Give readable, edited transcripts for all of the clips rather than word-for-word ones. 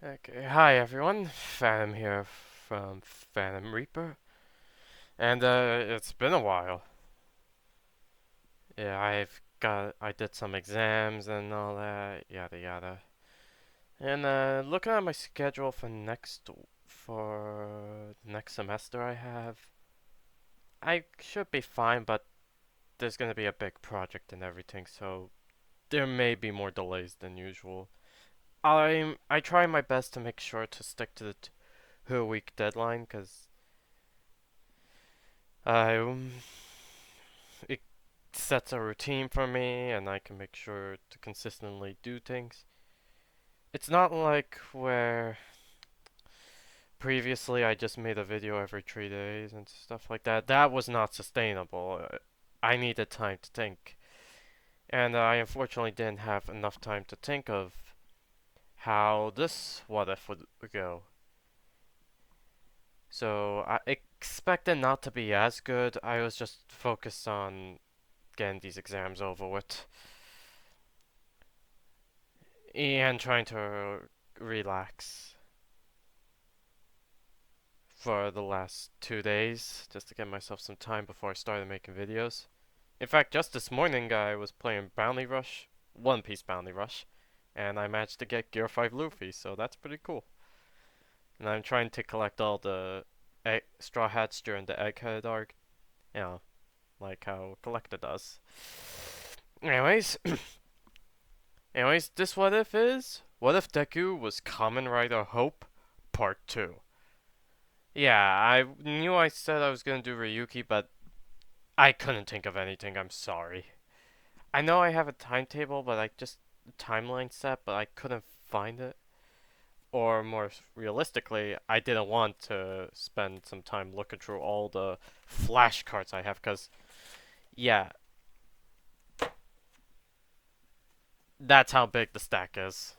Okay, hi everyone, Phantom here from Phantom Reaper, and it's been a while. Yeah, I did some exams and all that, yada yada. And looking at my schedule for next semester I should be fine, but there's gonna be a big project and everything, so there may be more delays than usual. I try my best to make sure to stick to the 2 week deadline, cause I it sets a routine for me and I can make sure to consistently do things. It's not like where previously I just made a video every 3 days and stuff like that. That was not sustainable. I needed time to think. And I unfortunately didn't have enough time to think of how this what if would go. So I expected not to be as good. I was just focused on getting these exams over with and trying to relax for the last 2 days just to give myself some time before I started making videos. In fact, just this morning I was playing Bounty Rush, One Piece Bounty Rush, and I managed to get Gear 5 Luffy, so that's pretty cool. And I'm trying to collect all the Straw Hats during the Egghead arc, you know, like how Collector does. Anyways, this what if is, what if Deku was Kamen Rider Hope Part 2? Yeah, I knew I said I was gonna do Ryuki, but I couldn't think of anything. I'm sorry. I know I have a timetable, but I just timeline set, but I couldn't find it. Or more realistically, I didn't want to spend some time looking through all the flashcards I have, cause yeah, that's how big the stack is.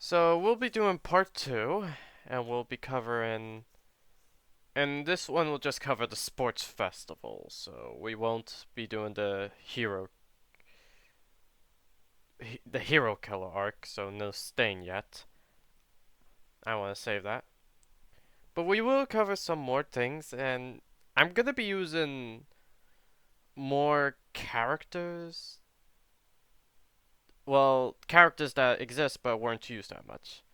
So we'll be doing part two, and we'll be covering. And this one will just cover the sports festival, so we won't be doing the hero killer arc, so no stain yet. I want to save that. But we will cover some more things, and I'm gonna be using more characters. Well, characters that exist but weren't used that much.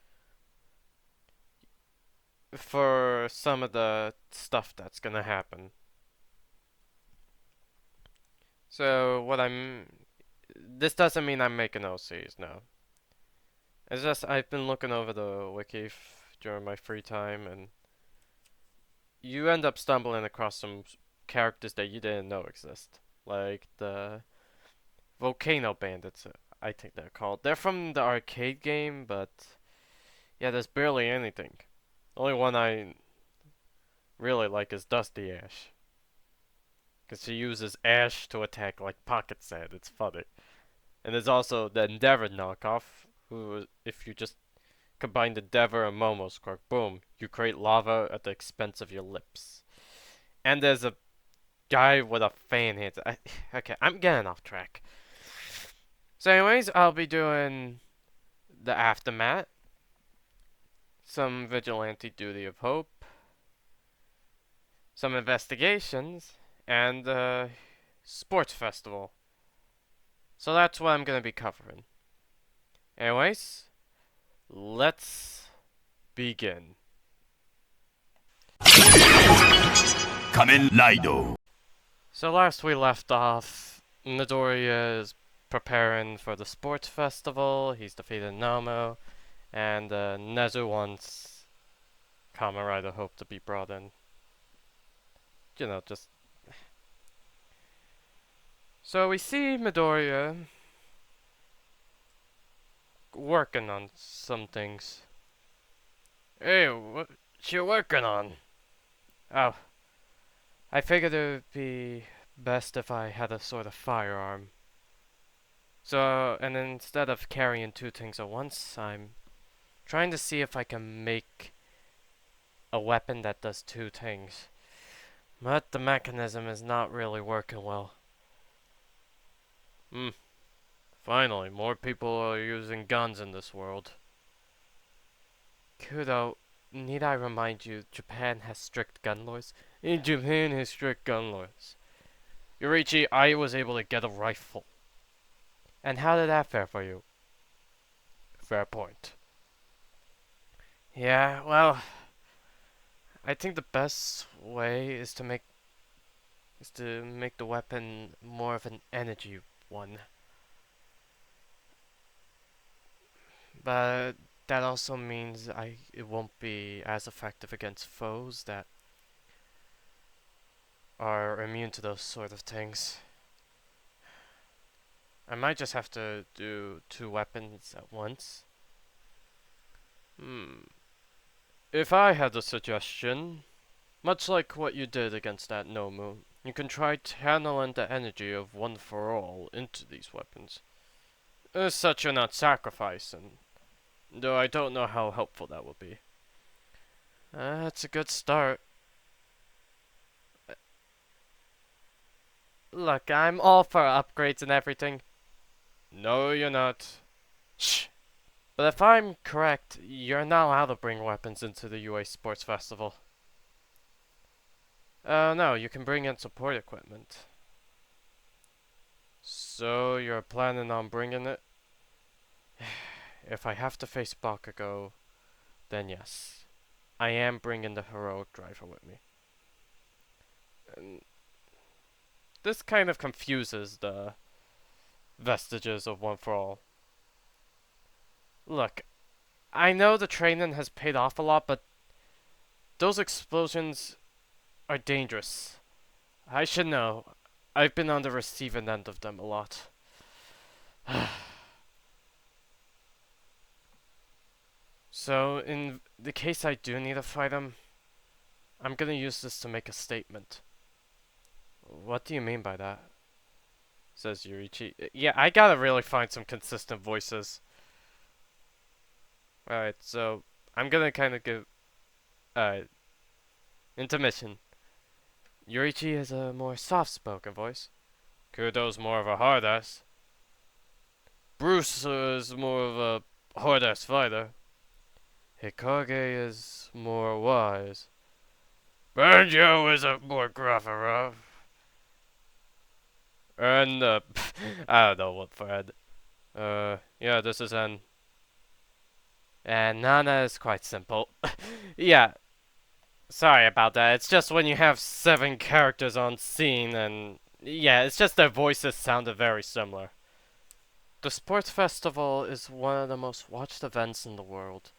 For some of the stuff that's gonna happen. So, what I'm. This doesn't mean I'm making OCs, no. It's just I've been looking over the wiki during my free time, and you end up stumbling across some characters that you didn't know exist, like the Volcano Bandits. I think they're called. They're from the arcade game, but yeah, there's barely anything. The only one I really like is Dusty Ash, because she uses ash to attack like Pocket Sand. It's funny. And there's also the Endeavor knockoff, who, if you just combine the Endeavor and Momo's quirk, boom, you create lava at the expense of your lips. And there's a guy with a fan hand. Okay, I'm getting off track. So, anyways, I'll be doing the Aftermath, some Vigilante Duty of Hope, some investigations, and sports festival. So that's what I'm gonna be covering. Anyways, let's begin. Kamen Rider. So last we left off, Midoriya is preparing for the sports festival. He's defeated Namo, and Nezu wants Kamen Rider Hope to be brought in. You know, just so we see Midoriya working on some things. Hey, what you working on? Oh, I figured it would be best if I had a sort of firearm. So, and instead of carrying two things at once, I'm trying to see if I can make a weapon that does two things. But the mechanism is not really working well. Hmm, Finally, more people are using guns in this world. Kudo, need I remind you, Japan has strict gun laws? Japan has strict gun laws. Yurichi, I was able to get a rifle. And how did that fare for you? Fair point. Yeah, well, I think the best way is to make the weapon more of an energy one. But that also means it won't be as effective against foes that are immune to those sort of things. I might just have to do two weapons at once. Hmm. If I had a suggestion, much like what you did against that Nomu, you can try channeling the energy of One for All into these weapons. As such, you're not sacrificing, though I don't know how helpful that will be. That's a good start. Look, I'm all for upgrades and everything. No, you're not. Shh. But if I'm correct, you're not allowed to bring weapons into the UA Sports Festival. No, you can bring in support equipment. So you're planning on bringing it? If I have to face Bakugo, then yes. I am bringing the heroic driver with me. And this kind of confuses the vestiges of One for All. Look, I know the training has paid off a lot, but those explosions are dangerous. I should know. I've been on the receiving end of them a lot. So, in the case I do need to fight him, I'm gonna use this to make a statement. What do you mean by that? Says Yurichi. Yeah, I gotta really find some consistent voices. Alright, so I'm gonna kind of give. Alright, intermission. Yurichi has a more soft spoken voice. Kudo's more of a hard ass. Bruce is more of a hard ass fighter. Hikage is more wise. Banjo is a more gruff and rough. And, I don't know what Fred. Yeah, this is N. And Nana is quite simple. Yeah, sorry about that. It's just when you have 7 characters on scene and. Yeah, it's just their voices sounded very similar. The sports festival is one of the most watched events in the world.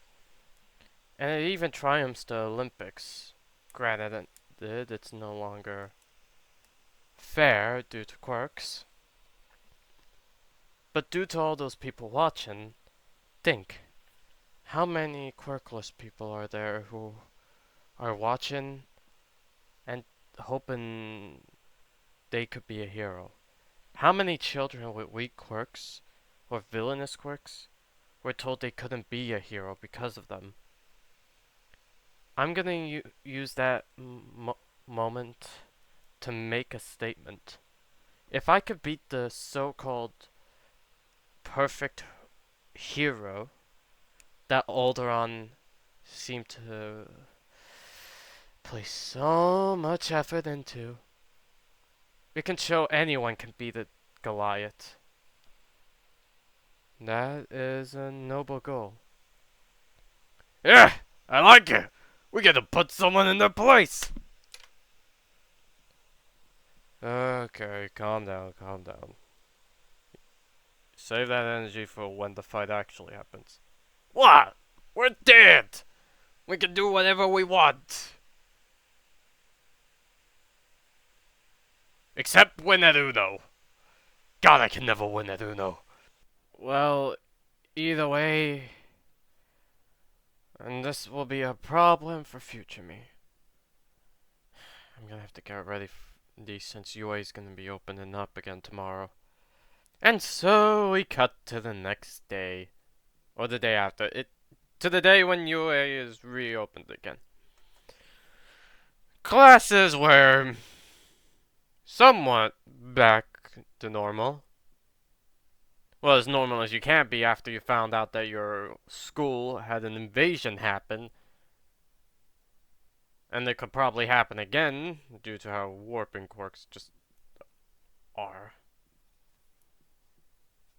And it even triumphs the Olympics. Granted, it's no longer fair due to quirks. But due to all those people watching, think. How many quirkless people are there who are watching and hoping they could be a hero? How many children with weak quirks or villainous quirks were told they couldn't be a hero because of them? I'm gonna use that moment to make a statement. If I could beat the so-called perfect hero that Alderaan seemed to place so much effort into, we can show anyone can beat a Goliath. That is a noble goal. Yeah, I like it. We gotta put someone in their place. Okay, calm down, calm down. Save that energy for when the fight actually happens. What? We're dead! We can do whatever we want! Except win at Uno. God, I can never win at Uno. Well, either way, and this will be a problem for future me. I'm gonna have to get ready for these since UA is gonna be opening up again tomorrow. And so we cut to the next day. Or the day after. To the day when UA is reopened again. Classes were somewhat back to normal. Well, as normal as you can be after you found out that your school had an invasion happen. And it could probably happen again, due to how warping quirks just are.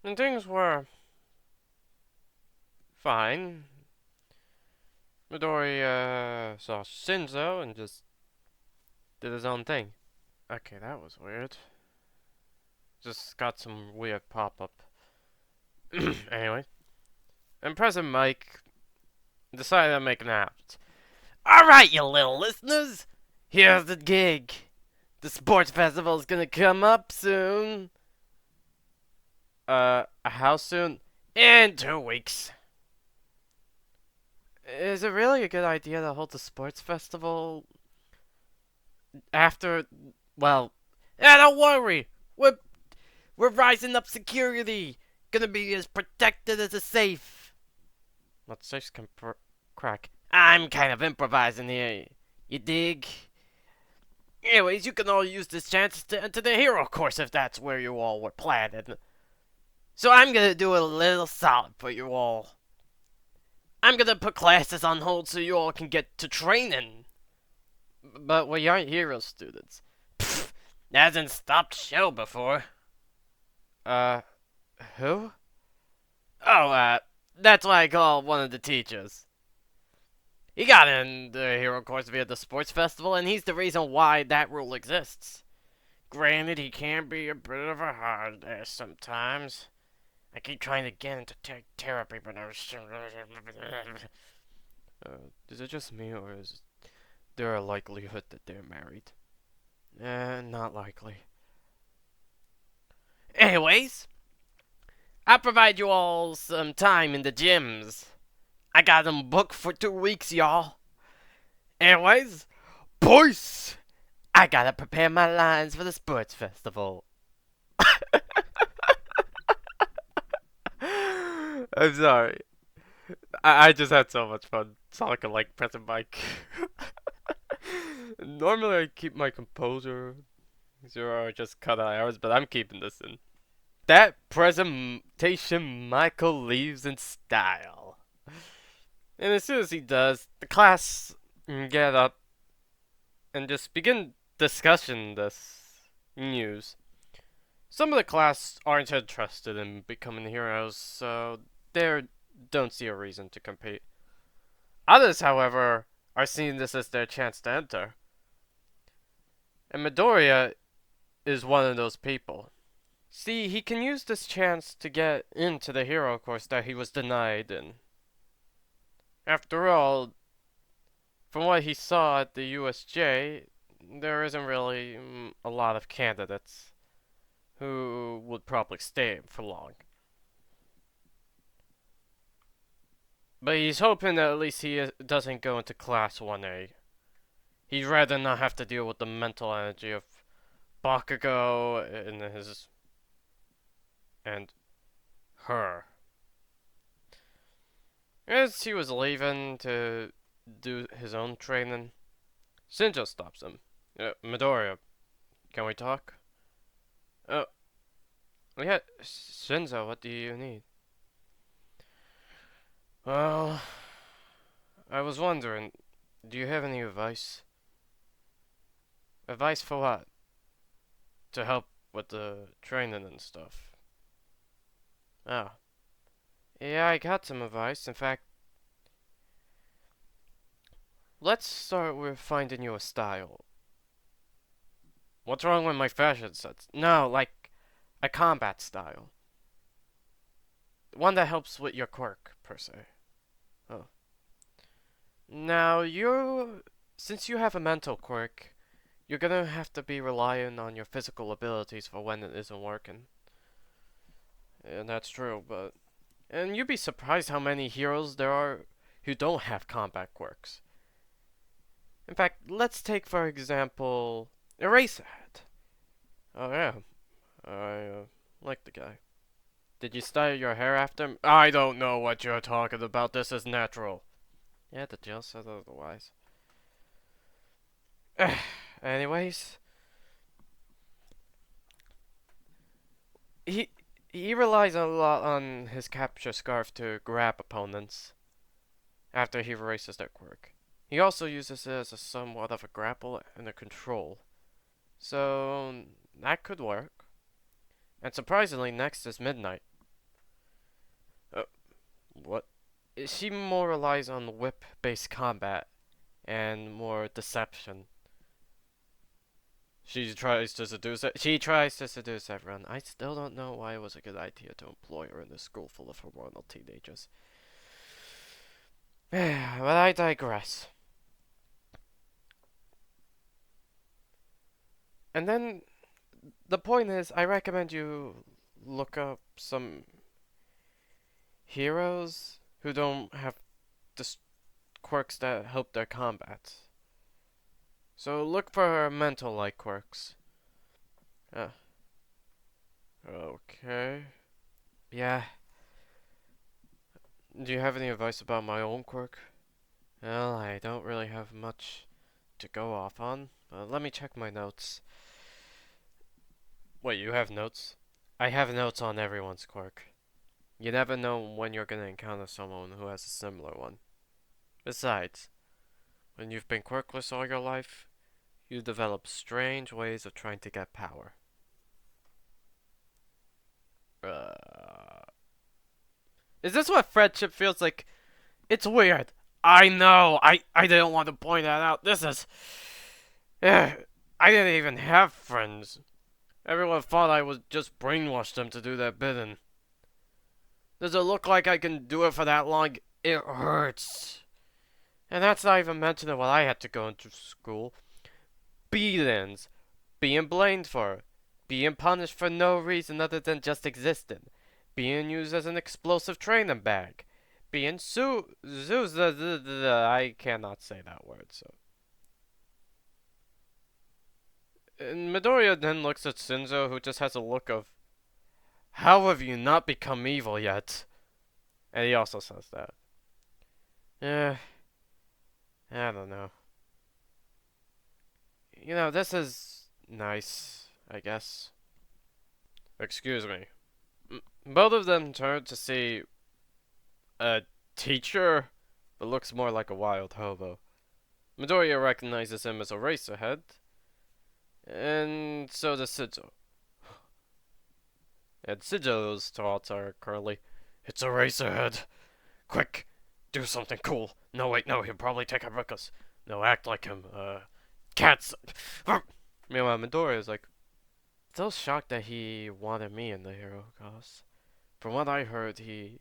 And things were fine. Midori saw Shinzo and just did his own thing. Okay, that was weird. Just got some weird pop-up. Anyway. And President Mike decided to make an apt. Alright, you little listeners! Here's the gig. The sports festival's gonna come up soon. How soon? In 2 weeks. Is it really a good idea to hold the sports festival after, well, don't worry. We're rising up security. Gonna be as protected as a safe. What safes can crack? I'm kind of improvising here. You dig? Anyways, you can all use this chance to enter the hero course if that's where you all were planning. So I'm gonna do a little solid for you all. I'm gonna put classes on hold so you all can get to training. But we aren't hero students. Pfft, hasn't stopped show before. Who? Oh, that's what I call one of the teachers. He got in the hero course via the sports festival, and he's the reason why that rule exists. Granted, he can be a bit of a hard ass sometimes. I keep trying to get into therapy, but I was... is it just me, or is there a likelihood that they're married? Not likely. Anyways, I'll provide you all some time in the gyms. I got them booked for 2 weeks, y'all. Anyways, boys, I gotta prepare my lines for the sports festival. I'm sorry. I just had so much fun talking like President Mike. Normally I keep my composure, or just cut out hours, but I'm keeping this in. That presentation Michael leaves in style. And as soon as he does, the class get up and just begin discussing this news. Some of the class aren't interested in becoming heroes, so they don't see a reason to compete. Others, however, are seeing this as their chance to enter. And Midoriya is one of those people. See, he can use this chance to get into the hero course that he was denied in. After all, from what he saw at the USJ, there isn't really a lot of candidates who would probably stay for long. But he's hoping that at least he doesn't go into Class 1A. He'd rather not have to deal with the mental energy of Bakugo and her. As he was leaving to do his own training, Shinjo stops him. Midoriya, can we talk? Yeah, Shinzo, what do you need? Well, I was wondering, do you have any advice? Advice for what? To help with the training and stuff. Oh. Yeah, I got some advice. In fact, let's start with finding you a style. What's wrong with my fashion sense? No, like a combat style. One that helps with your quirk, per se. Oh. Now, since you have a mental quirk, you're gonna have to be relying on your physical abilities for when it isn't working. And that's true, but... And you'd be surprised how many heroes there are who don't have combat quirks. In fact, let's take for example, Eraserhead. Oh yeah, I like the guy. Did you style your hair after him? I don't know what you're talking about, this is natural. Yeah, the jail said otherwise. Anyways, He relies a lot on his capture scarf to grab opponents after he erases their quirk. He also uses it as a somewhat of a grapple and a control. So that could work. And surprisingly, next is Midnight. Uh, what? She more relies on whip-based combat and more deception. She tries to seduce everyone. I still don't know why it was a good idea to employ her in a school full of hormonal teenagers. But I digress. And then the point is, I recommend you look up some heroes who don't have the quirks that help their combat. So look for mental-like quirks. Uh, okay. Yeah. Do you have any advice about my own quirk? Well, I don't really have much to go off on, but let me check my notes. Wait, you have notes? I have notes on everyone's quirk. You never know when you're gonna encounter someone who has a similar one. Besides, when you've been quirkless all your life, you develop strange ways of trying to get power. Is this what friendship feels like? It's weird. I know. I didn't want to point that out. This is. I didn't even have friends. Everyone thought I would just brainwash them to do their bidding. Does it look like I can do it for that long? It hurts. And that's not even mentioning what I had to go into school. Beatings. Being blamed for. Being punished for no reason other than just existing. Being used as an explosive training bag. Being I cannot say that word, so. And Midoriya then looks at Shinzo, who just has a look of, how have you not become evil yet? And he also says that. Yeah, I don't know. You know, this is nice, I guess. Excuse me. Both of them turn to see a teacher, but looks more like a wild hobo. Midoriya recognizes him as a racerhead, and so does Shijo. And Shijo's thoughts are curly. It's a racerhead. Quick, do something cool. No, wait, no, he'll probably take our ruckus. No, act like him. Cats. Meanwhile, Midoriya is like, still shocked that he wanted me in the hero cause. From what I heard, he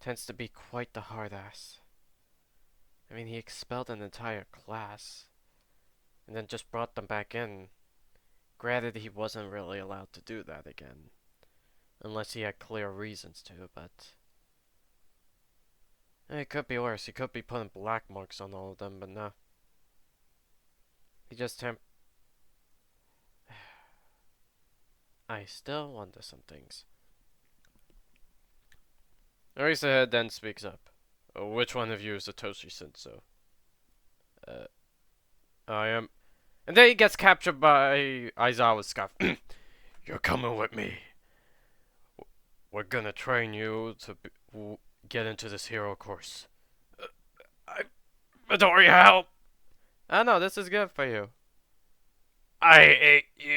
tends to be quite the hard ass. I mean, he expelled an entire class, and then just brought them back in. Granted, he wasn't really allowed to do that again, unless he had clear reasons to, but it could be worse. He could be putting black marks on all of them, but no. He just I still wonder some things. Eraserhead then speaks up. Which one of you is Satoshi Senso? I am. And then he gets captured by Aizawa's scarf. You're coming with me. We're gonna train you to get into this hero course. Midori, help! Oh no, this is good for you. I hate you.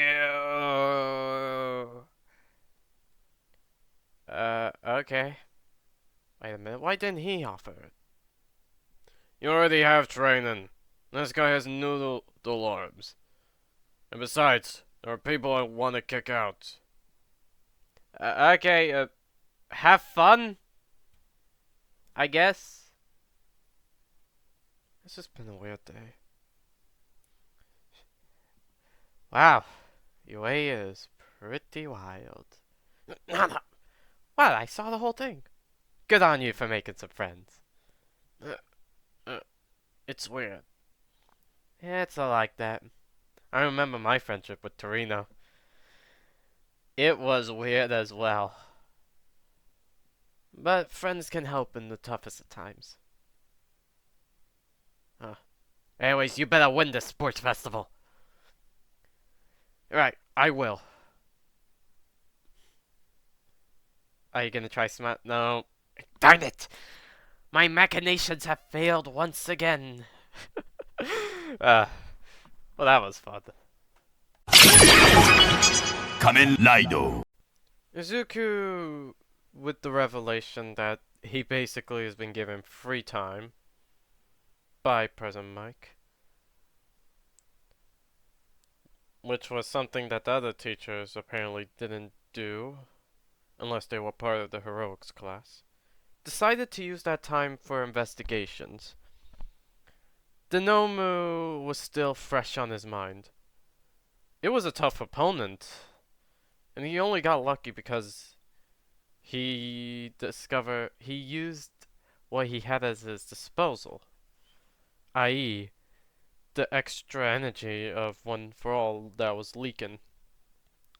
Okay. Wait a minute, why didn't he offer it? You already have training. This guy has noodle arms. And besides, there are people I want to kick out. Okay, have fun? I guess. It's just been a weird day. Wow, UA is pretty wild. Well, I saw the whole thing. Good on you for making some friends. It's weird. Yeah, it's all like that. I remember my friendship with Torino. It was weird as well. But friends can help in the toughest of times. Anyways, you better win this sports festival. Right, I will. Are you gonna try smart? No. Darn it! My machinations have failed once again. uh, well, that was fun. Kamen Rider. Izuku, with the revelation that he basically has been given free time by President Mike, which was something that the other teachers apparently didn't do unless they were part of the heroics class, decided to use that time for investigations. The Nomu was still fresh on his mind. It was a tough opponent, and he only got lucky because he used what he had at his disposal, i.e., the extra energy of One for All that was leaking.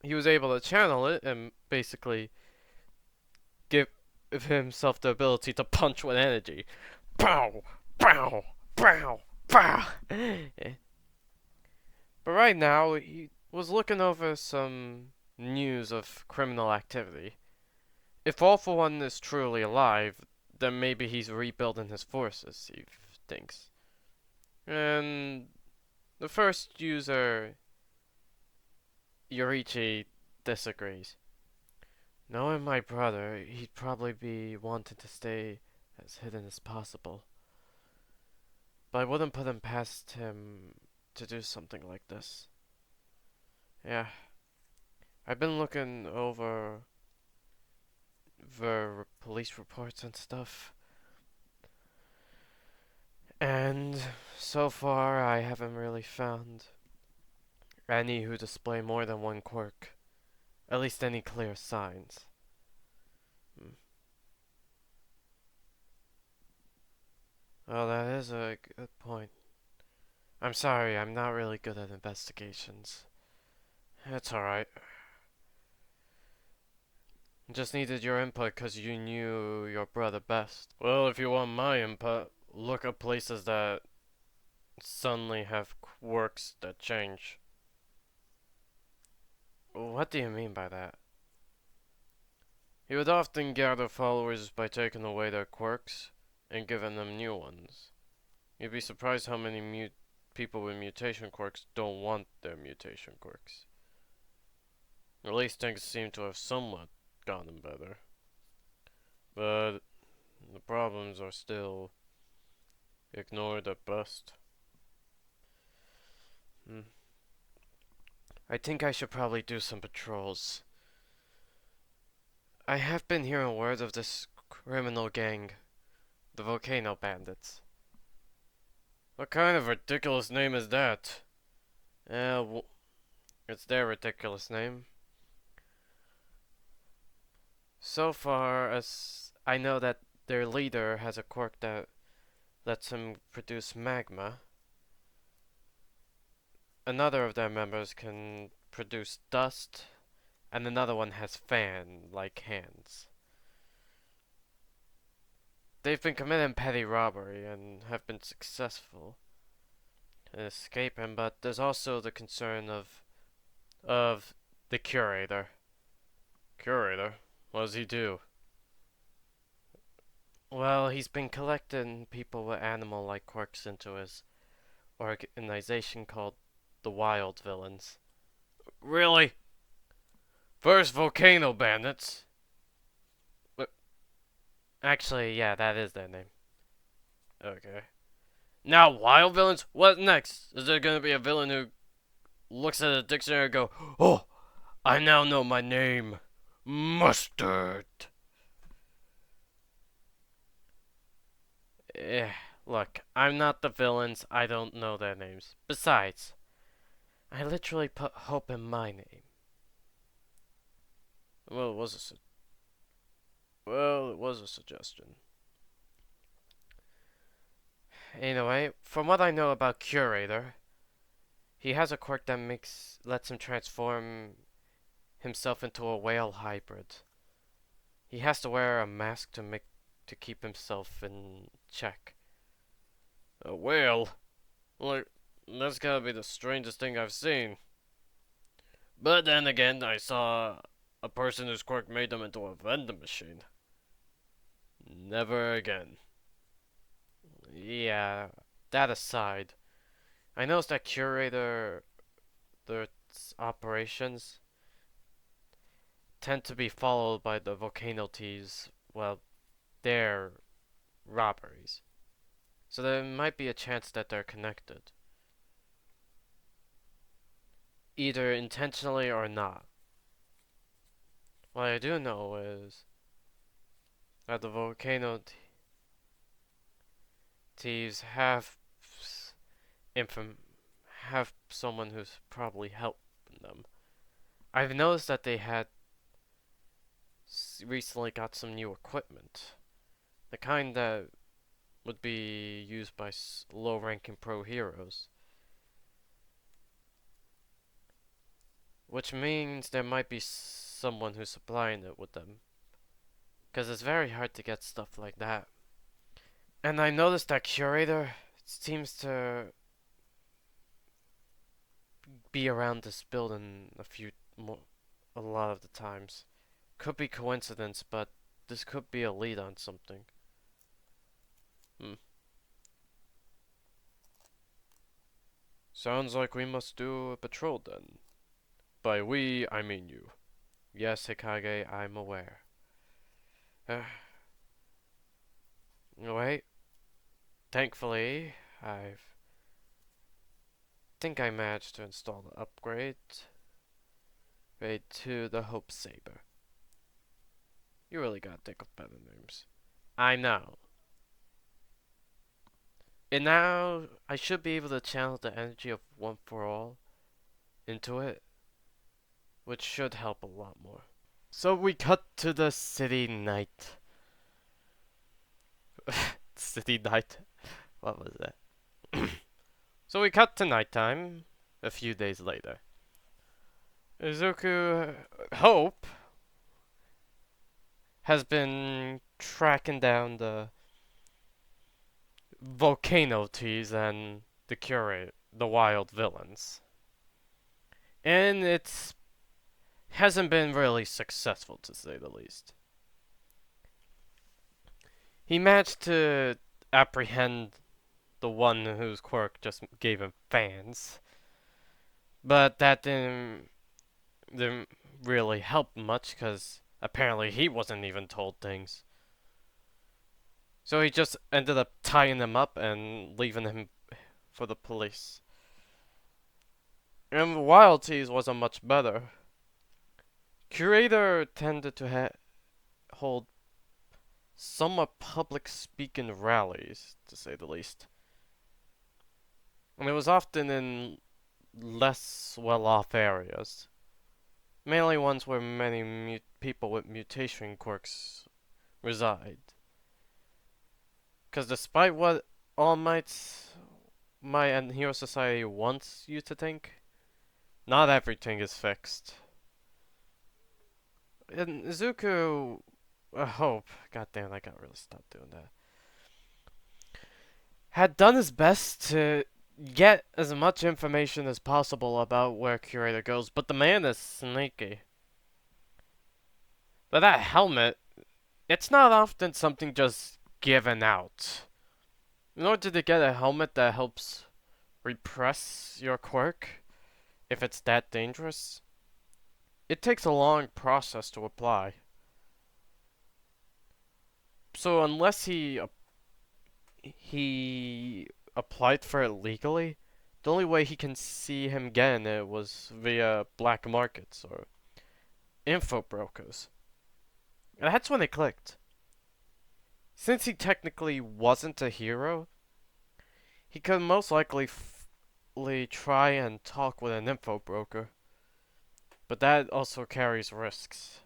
He was able to channel it and basically give himself the ability to punch with energy. Pow! Pow! Pow! Pow! But right now, he was looking over some news of criminal activity. If All for One is truly alive, then maybe he's rebuilding his forces, he thinks. And the first user, Yorichi, disagrees. Knowing my brother, he'd probably be wanting to stay as hidden as possible. But I wouldn't put him past him to do something like this. Yeah, I've been looking over the police reports and stuff. And so far, I haven't really found any who display more than one quirk. At least any clear signs. Hmm. Well, that is a good point. I'm sorry, I'm not really good at investigations. It's alright. Just needed your input because you knew your brother best. Well, if you want my input, look up places that suddenly have quirks that change. What do you mean by that? He would often gather followers by taking away their quirks and giving them new ones. You'd be surprised how many people with mutation quirks don't want their mutation quirks. At least things seem to have somewhat gotten better. But the problems are still ignored at best. Hmm. I think I should probably do some patrols. I have been hearing word of this criminal gang, the Volcano Bandits. What kind of ridiculous name is that? It's their ridiculous name. So far as I know that their leader has a quirk that lets him produce magma. Another of their members can produce dust, and another one has fan-like hands. They've been committing petty robbery and have been successful in escaping, but there's also the concern of the curator. Curator? What does he do? Well, he's been collecting people with animal-like quirks into his organization called the Wild Villains. Really? First Volcano Bandits? Actually, yeah, that is their name. Okay. Now, Wild Villains? What next? Is there gonna be a villain who looks at a dictionary and go, "Oh, I now know my name. Mustard." Eh, look, I'm not the villains. I don't know their names. Besides, I literally put hope in my name. Well, it was a suggestion. Anyway, from what I know about Curator, he has a quirk that lets him transform himself into a whale hybrid. He has to wear a mask to keep himself in check. A whale? Like, that's gotta be the strangest thing I've seen. But then again, I saw A person whose quirk made them into a vending machine. Never again. Yeah, that aside, I noticed that Curator, their operations tend to be followed by the Volcano T's, well, their robberies. So there might be a chance that they're connected, either intentionally or not. What I do know is that the Volcano T's inform have someone who's probably helping them. I've noticed that they had recently got some new equipment, the kind that would be used by low-ranking pro heroes, which means there might be someone who's supplying it with them, because it's very hard to get stuff like that. And I noticed that Curator seems to be around this building a lot of the times. Could be coincidence, but this could be a lead on something. Hmm. Sounds like we must do a patrol then. By we, I mean you. Yes, Hikage, I'm aware. Wait. Thankfully, I think I managed to install the upgrade to the Hope Saber. You really gotta think of better names. I know. And now, I should be able to channel the energy of One for All into it, which should help a lot more. So we cut to the city night. City night? What was that? So we cut to nighttime a few days later. Izuku Hope has been tracking down the volcano teas and the curate, the wild villains. And it's hasn't been really successful, to say the least. He managed to apprehend the one whose quirk just gave him fans, but that didn't really help much because apparently he wasn't even told things. So he just ended up tying him up and leaving him for the police. And Wild Teas wasn't much better. Curator tended to hold somewhat public speaking rallies, to say the least. And it was often in less well-off areas. Mainly ones where many people with mutation quirks reside. Because despite what All Might's Might and Hero Society wants you to think, not everything is fixed. And Izuku, I hope, goddamn, I gotta really stop doing that, had done his best to get as much information as possible about where Curator goes, but the man is sneaky. But that helmet, it's not often something just given out. In order to get a helmet that helps repress your quirk, if it's that dangerous, it takes a long process to apply. So unless he applied for it legally, the only way he can see him getting it was via black markets or info brokers. And that's when it clicked. Since he technically wasn't a hero, he could most likely try and talk with an info broker. But that also carries risks.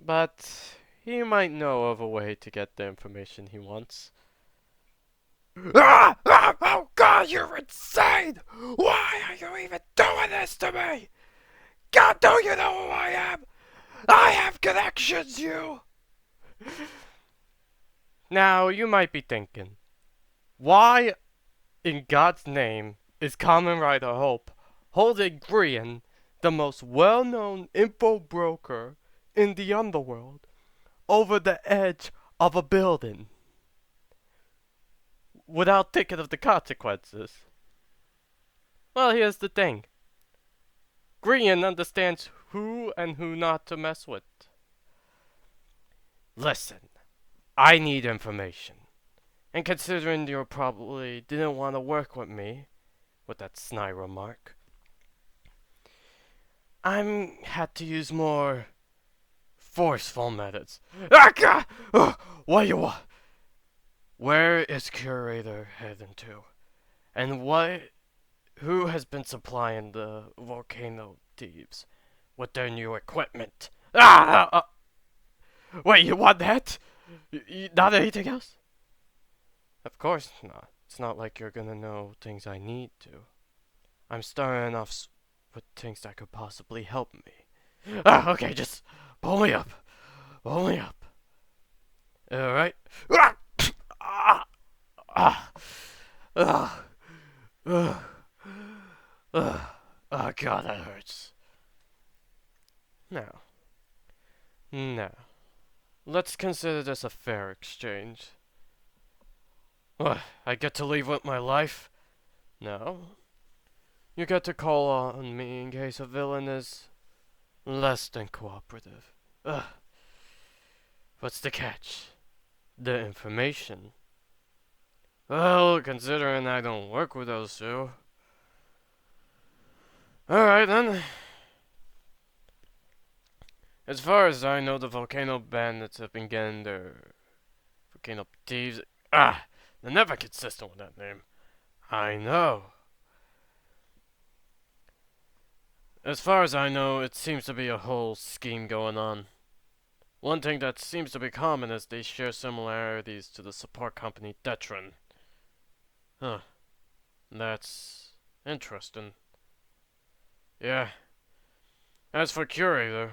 But he might know of a way to get the information he wants. Oh God, you're insane! Why are you even doing this to me? God, don't you know who I am? I have connections, you! Now, you might be thinking, why in God's name is Kamen Rider Hope holding Grian the most well-known info broker in the underworld, over the edge of a building without thinking of the consequences. Well, here's the thing. Green understands who and who not to mess with. Listen, I need information. And considering you probably didn't want to work with me, with that snide remark, I'm had to use more forceful methods. Ah, God! What do you want? Where is Curator heading to? And who has been supplying the volcano thieves with their new equipment? Wait, you want that? Not anything else? Of course not. It's not like you're gonna know things I need to. I'm starting off with things that could possibly help me. Okay, just pull me up. Pull me up. Alright? Ah! Ah! Ah! Ah! Oh god, that hurts. Now, let's consider this a fair exchange. What, I get to leave with my life? No. You get to call on me in case a villain is less than cooperative. Ugh. What's the catch? The information. Well, considering I don't work with those two. Alright then. As far as I know, the volcano bandits have been getting their volcano thieves. They're never consistent with that name. I know. As far as I know, it seems to be a whole scheme going on. One thing that seems to be common is they share similarities to the support company Detron. Huh. That's interesting. Yeah. As for Curator,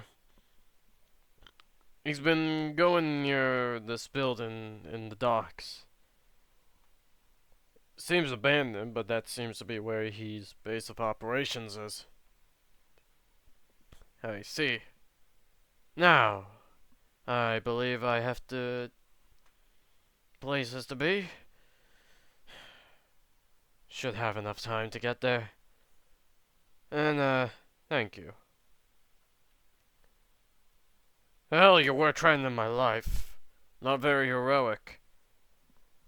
he's been going near this building in the docks. Seems abandoned, but that seems to be where his base of operations is. I see. Now, I believe I have to places to be. Should have enough time to get there. And, thank you. Hell, you were trying in my life. Not very heroic.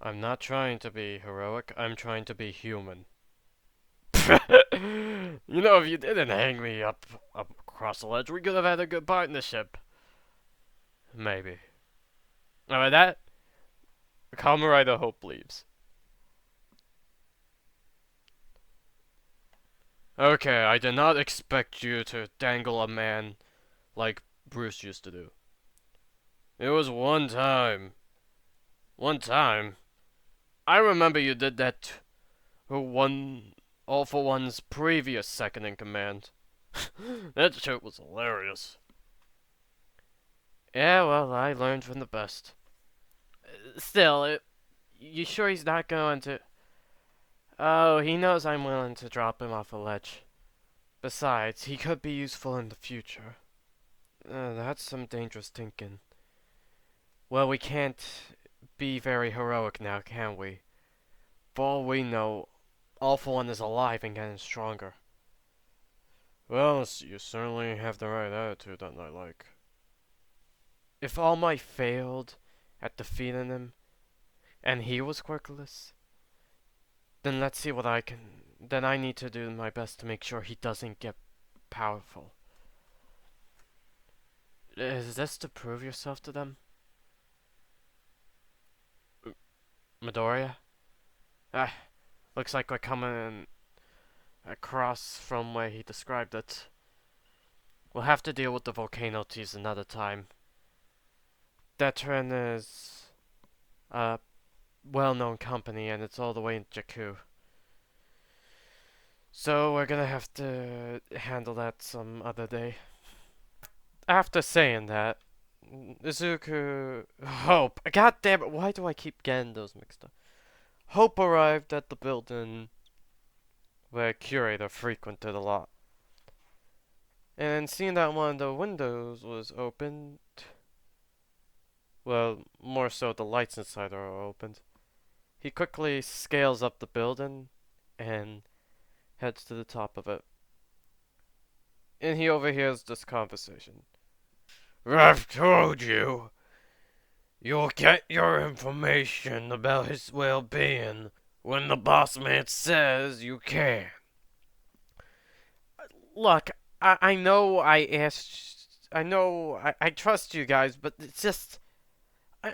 I'm not trying to be heroic, I'm trying to be human. You know, if you didn't hang me up across the ledge, we could have had a good partnership. Maybe. Alright, that? Kamen Rider Hope leaves. Okay, I did not expect you to dangle a man like Bruce used to do. It was one time. One time. I remember you did that to one All for One's previous second in command. That shit was hilarious. Yeah, well, I learned from the best. Still, you sure he's not going to... Oh, he knows I'm willing to drop him off a ledge. Besides, he could be useful in the future. That's some dangerous thinking. Well, we can't be very heroic now, can we? For all we know, All for One is alive and getting stronger. Well, you certainly have the right attitude that I like. If All Might failed at defeating him, and he was quirkless, then let's see what I can... Then I need to do my best to make sure he doesn't get powerful. Is this to prove yourself to them? Midoriya? Looks like we're coming across from where he described it. We'll have to deal with the volcano teas another time. Detron is a well-known company and it's all the way in Jakku. So we're gonna have to handle that some other day. After saying that, Izuku... Hope. God damn it, why do I keep getting those mixed up? Hope arrived at the building where Curator frequented a lot. And seeing that one of the windows was opened, well, more so the lights inside are opened, he quickly scales up the building and heads to the top of it. And he overhears this conversation. I've told you, you'll get your information about his well-being when the boss man says you can. Look, I know I asked, I know I trust you guys, but it's just,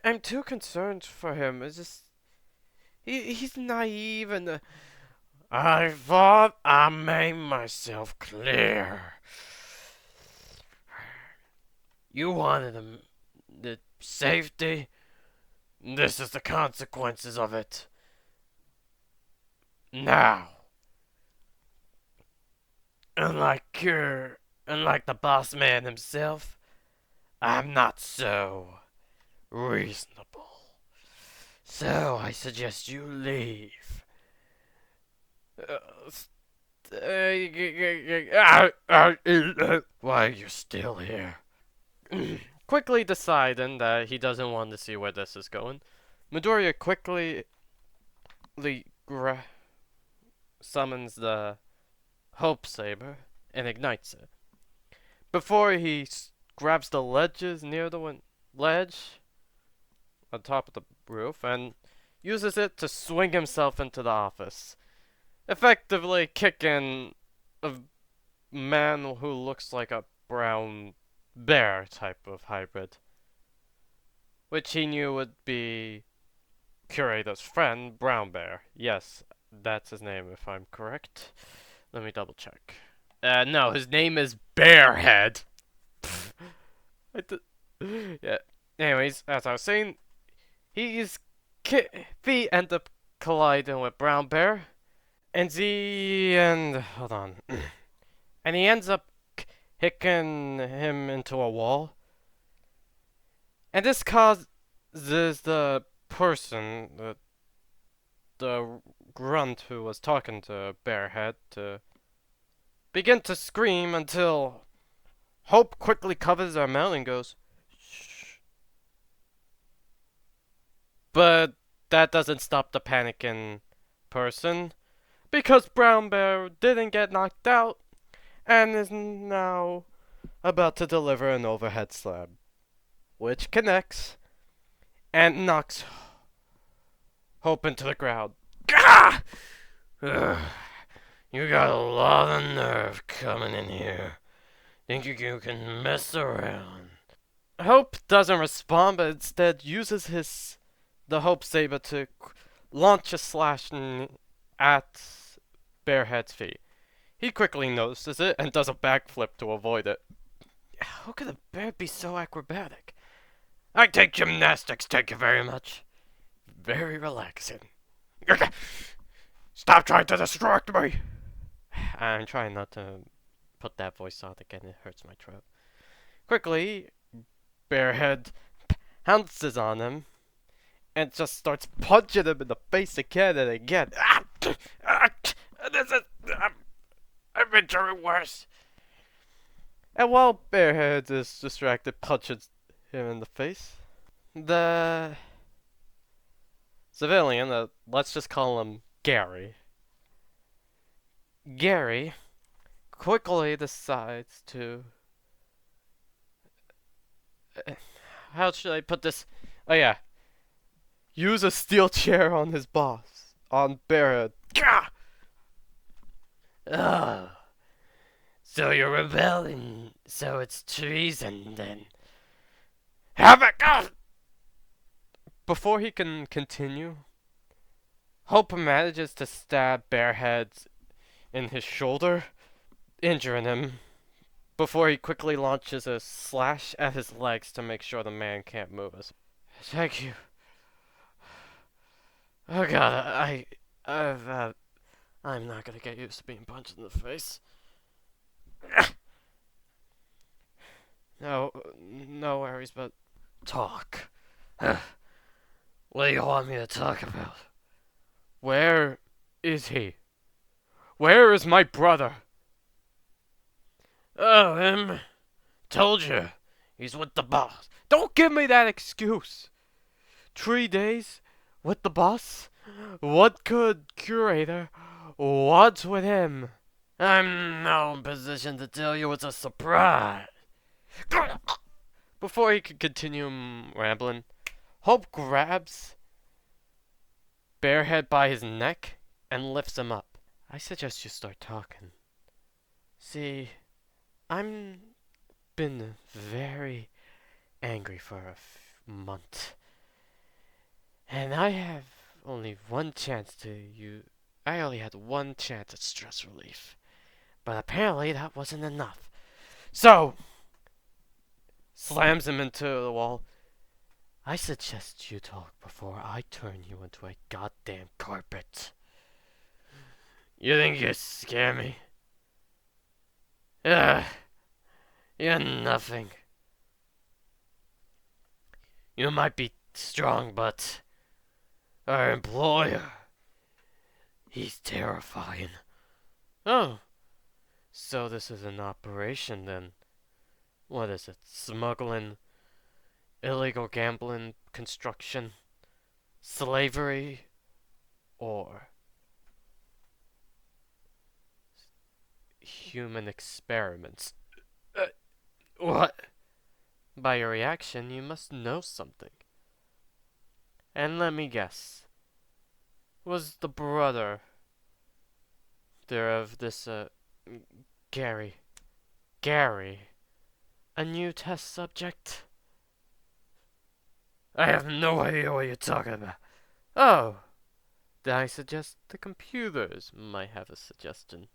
I'm too concerned for him. It's just, he's naive and I thought I made myself clear. You wanted the safety. This is the consequences of it. Now, unlike the boss man himself, I'm not so reasonable. So I suggest you leave. Why you're still here? Quickly deciding that he doesn't want to see where this is going, Midoriya quickly summons the Hope Saber and ignites it. Before he grabs the ledges near the ledge on top of the roof and uses it to swing himself into the office, effectively kicking a man who looks like a brown bear type of hybrid, which he knew would be Curator's friend, Brown Bear. Yes, that's his name if I'm correct. Let me double check. No, his name is Bearhead. Yeah. Anyways, as I was saying, his feet end up colliding with Brown Bear, and hold on, and he ends up kicking him into a wall, and this causes the person, the grunt who was talking to Bearhead, to begin to scream until Hope quickly covers their mouth and goes, shh. But that doesn't stop the panicking person, because Brown Bear didn't get knocked out and is now about to deliver an overhead slab, which connects and knocks Hope into the ground. Gah! Ugh. You got a lot of nerve coming in here. Think you can mess around? Hope doesn't respond, but instead uses the Hope Saber to launch a slash at Bearhead's feet. He quickly notices it and does a backflip to avoid it. How could a bear be so acrobatic? I take gymnastics, thank you very much. Very relaxing. Stop trying to distract me! I'm trying not to put that voice on again, it hurts my throat. Quickly, Bearhead pounces on him and just starts punching him in the face again and again. This is... I've been doing worse. And while Bearhead is distracted, punches him in the face, the civilian, let's just call him Gary. Gary quickly decides to... how should I put this? Oh yeah. Use a steel chair on his boss. On Bearhead. Gah! Oh. So you're rebelling. So it's treason then. Have it go! Before he can continue, Hope manages to stab Bearhead in his shoulder, injuring him, before he quickly launches a slash at his legs to make sure the man can't move us. Thank you. Oh god, I'm not gonna get used to being punched in the face. No worries, but talk. What do you want me to talk about? Where is he? Where is my brother? Oh, him. Told you. He's with the boss. Don't give me that excuse. 3 days with the boss? What could curator? What's with him? I'm now in position to tell you it's a surprise. Before he could continue rambling, Hope grabs Bearhead by his neck and lifts him up. I suggest you start talking. See, I'm been very angry for a month, and I have only one chance to you. I only had one chance at stress relief, but apparently that wasn't enough. So, slams him into the wall. I suggest you talk before I turn you into a goddamn carpet. You think you scare me? Ugh, you're nothing. You might be strong, but our employer, he's terrifying. Oh, so this is an operation then. What is it? Smuggling, illegal gambling, construction, slavery, or human experiments? Uh, what? By your reaction, you must know something. And let me guess. Was the brother there of this, Gary? Gary? A new test subject? I have no idea what you're talking about. Oh, then I suggest the computers might have a suggestion.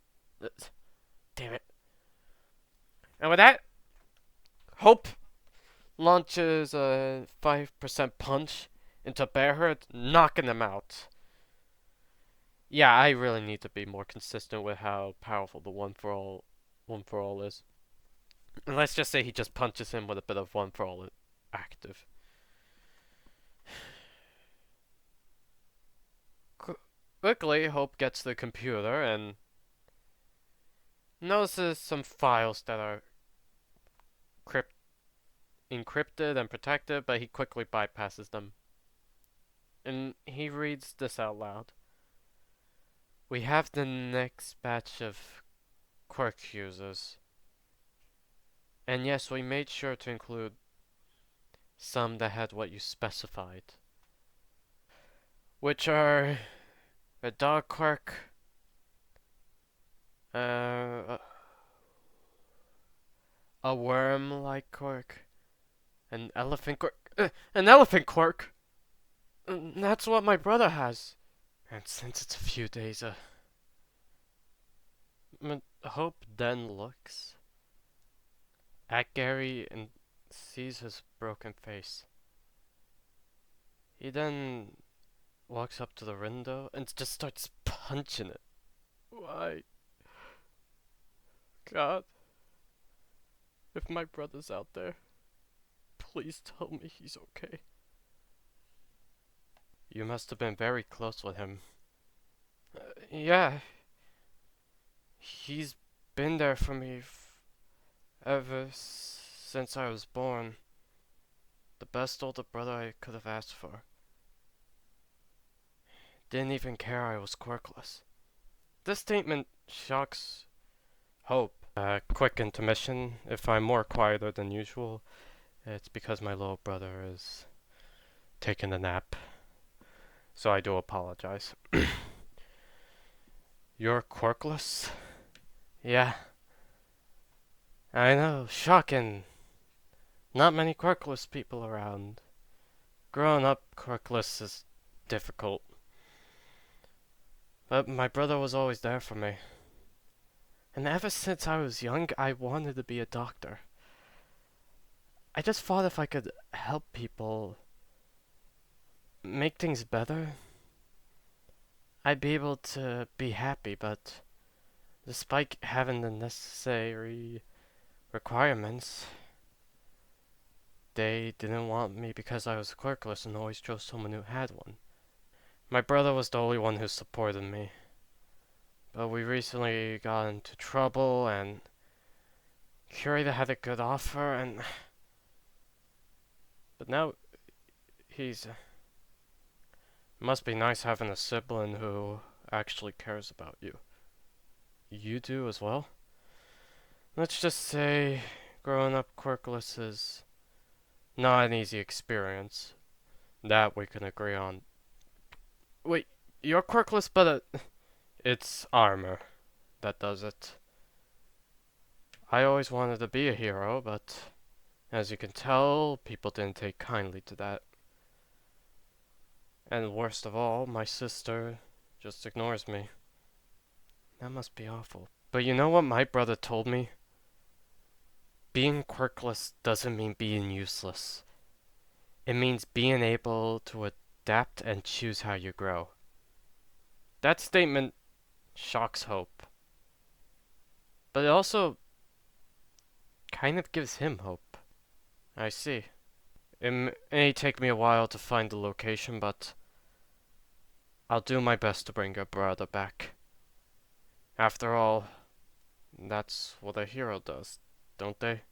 Damn it. And with that, Hope launches a 5% punch into Bearhead, knocking him out. Yeah, I really need to be more consistent with how powerful the one for all is. And let's just say he just punches him with a bit of one for all active. Quickly, Hope gets the computer and notices some files that are encrypted and protected, but he quickly bypasses them. And he reads this out loud. We have the next batch of quirk users. And yes, we made sure to include some that had what you specified. Which are a dog quirk, uh, a worm-like quirk, an elephant quirk, an elephant quirk! That's what my brother has. And since it's a few days, Hope then looks at Gary and sees his broken face. He then walks up to the window and just starts punching it. Why? God. If my brother's out there, please tell me he's okay. You must have been very close with him. Yeah. He's been there for me ever since I was born. The best older brother I could have asked for. Didn't even care I was quirkless. This statement shocks Hope. Quick intermission. If I'm more quieter than usual, it's because my little brother is taking a nap. So I do apologize. You're quirkless? Yeah. I know, shocking. Not many quirkless people around. Growing up quirkless is difficult. But my brother was always there for me. And ever since I was young, I wanted to be a doctor. I just thought if I could help people make things better, I'd be able to be happy, but despite having the necessary requirements, they didn't want me because I was quirkless and always chose someone who had one. My brother was the only one who supported me. But we recently got into trouble and Curator had a good offer, and but now he's. Must be nice having a sibling who actually cares about you. You do as well? Let's just say growing up quirkless is not an easy experience. That we can agree on. Wait, you're quirkless, but it's armor that does it. I always wanted to be a hero, but as you can tell, people didn't take kindly to that. And worst of all, my sister just ignores me. That must be awful. But you know what my brother told me? Being quirkless doesn't mean being useless. It means being able to adapt and choose how you grow. That statement shocks Hope, but it also kind of gives him hope. I see. It may take me a while to find the location, but I'll do my best to bring your brother back. After all, that's what a hero does, don't they?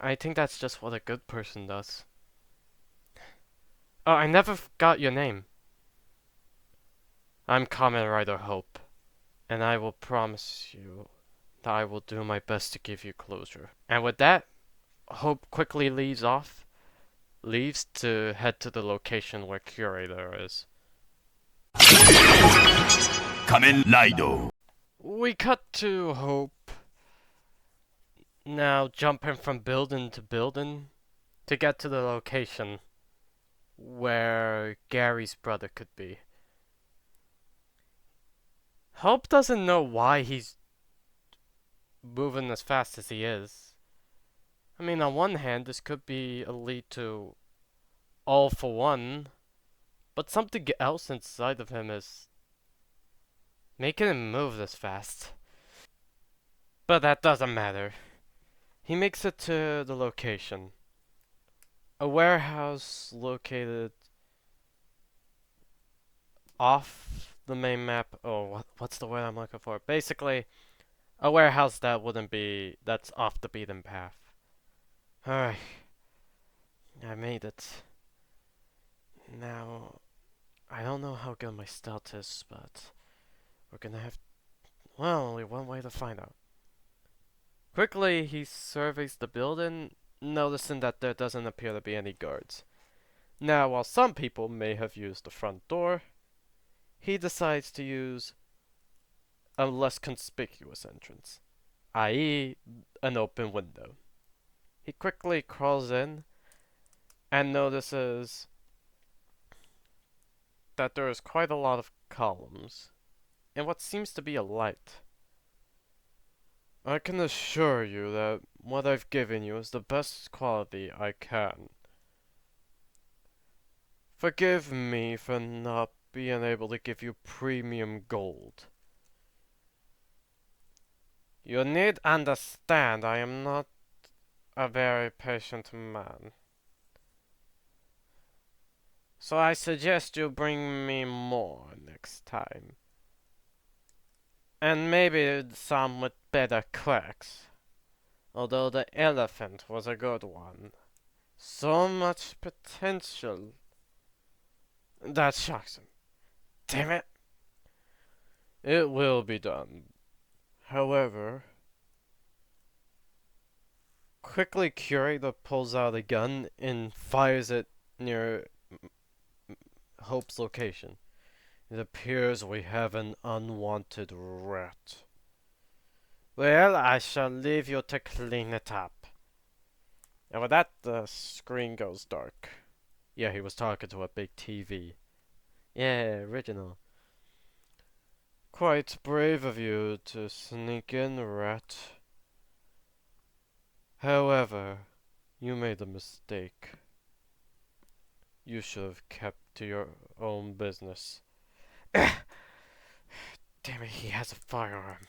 I think that's just what a good person does. Oh, I never got your name. I'm Kamen Rider Hope, and I will promise you that I will do my best to give you closure. And with that, Hope quickly leaves to head to the location where Curator is. Kamen Rider. We cut to Hope now jumping from building to building to get to the location where Gary's brother could be. Hope doesn't know why he's moving as fast as he is. I mean, on one hand, this could be a lead to all for one, but something else inside of him is making him move this fast. But that doesn't matter. He makes it to the location. A warehouse located off the main map. Oh, what's the word I'm looking for? Basically, a warehouse that's off the beaten path. Alright, I made it. Now, I don't know how good my stealth is, but we're gonna have, well, only one way to find out. Quickly, he surveys the building, noticing that there doesn't appear to be any guards. Now, while some people may have used the front door, he decides to use a less conspicuous entrance, i.e., an open window. He quickly crawls in and notices that there is quite a lot of columns and what seems to be a light. I can assure you that what I've given you is the best quality I can. Forgive me for not being able to give you premium gold. You need understand I am not a very patient man. So I suggest you bring me more next time. And maybe some with better quirks. Although the elephant was a good one. So much potential. That shocks him. Damn it! It will be done. However, quickly Curator pulls out a gun and fires it near Hope's location. It appears we have an unwanted rat. Well, I shall leave you to clean it up. And with that, the screen goes dark. Yeah, he was talking to a big TV. Yeah, original. Quite brave of you to sneak in, rat. However, you made a mistake. You should have kept to your own business. Damn it, he has a firearm.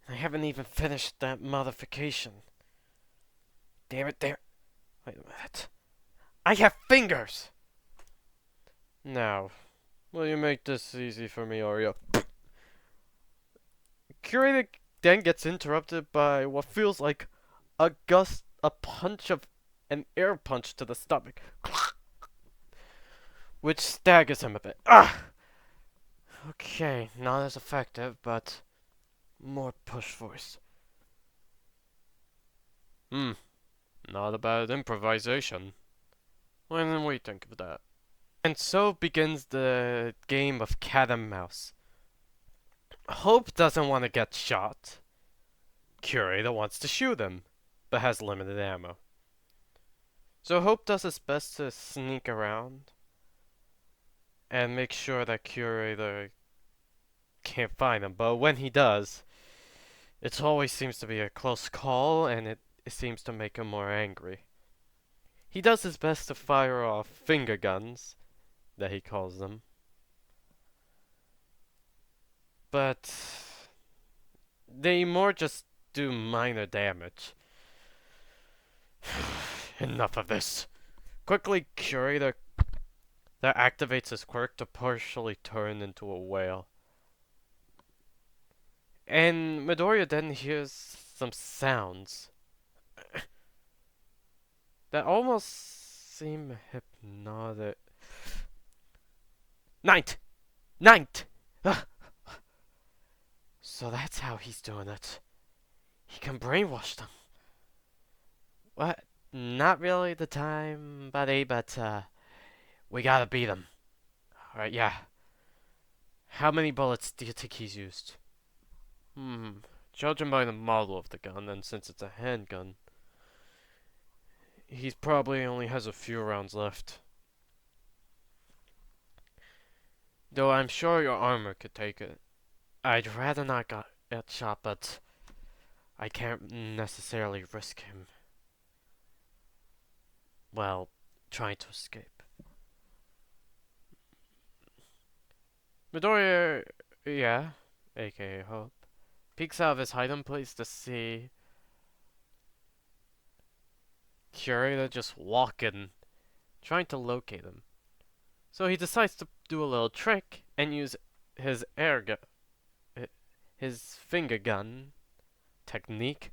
I haven't even finished that modification. Damn it, damn it. Wait a minute. I have fingers! Now, will you make this easy for me, Oreo? Curator then gets interrupted by what feels like a punch of an air punch to the stomach, which staggers him a bit. Ah! Okay, not as effective, but more push force. Hmm, not a bad improvisation. When did we think of that? And so begins the game of cat and mouse. Hope doesn't want to get shot. Curator wants to shoot him, but has limited ammo. So Hope does his best to sneak around and make sure that Curator can't find him. But when he does, it always seems to be a close call, and it seems to make him more angry. He does his best to fire off finger guns, that he calls them. But they more just do minor damage. Enough of this. Quickly, Curator that activates his quirk to partially turn into a whale. And Midoriya then hears some sounds that almost seem hypnotic. Ninth! Ninth! So that's how he's doing it. He can brainwash them. What? Not really the time, buddy, but we gotta beat him. Alright, yeah. How many bullets do you think he's used? Judging by the model of the gun, and since it's a handgun, he probably only has a few rounds left. Though I'm sure your armor could take it. I'd rather not get shot, but I can't necessarily risk him, well, trying to escape. Midoriya, yeah, aka Hope, peeks out of his hiding place to see Curator just walking, trying to locate him. So he decides to do a little trick and use his his finger gun technique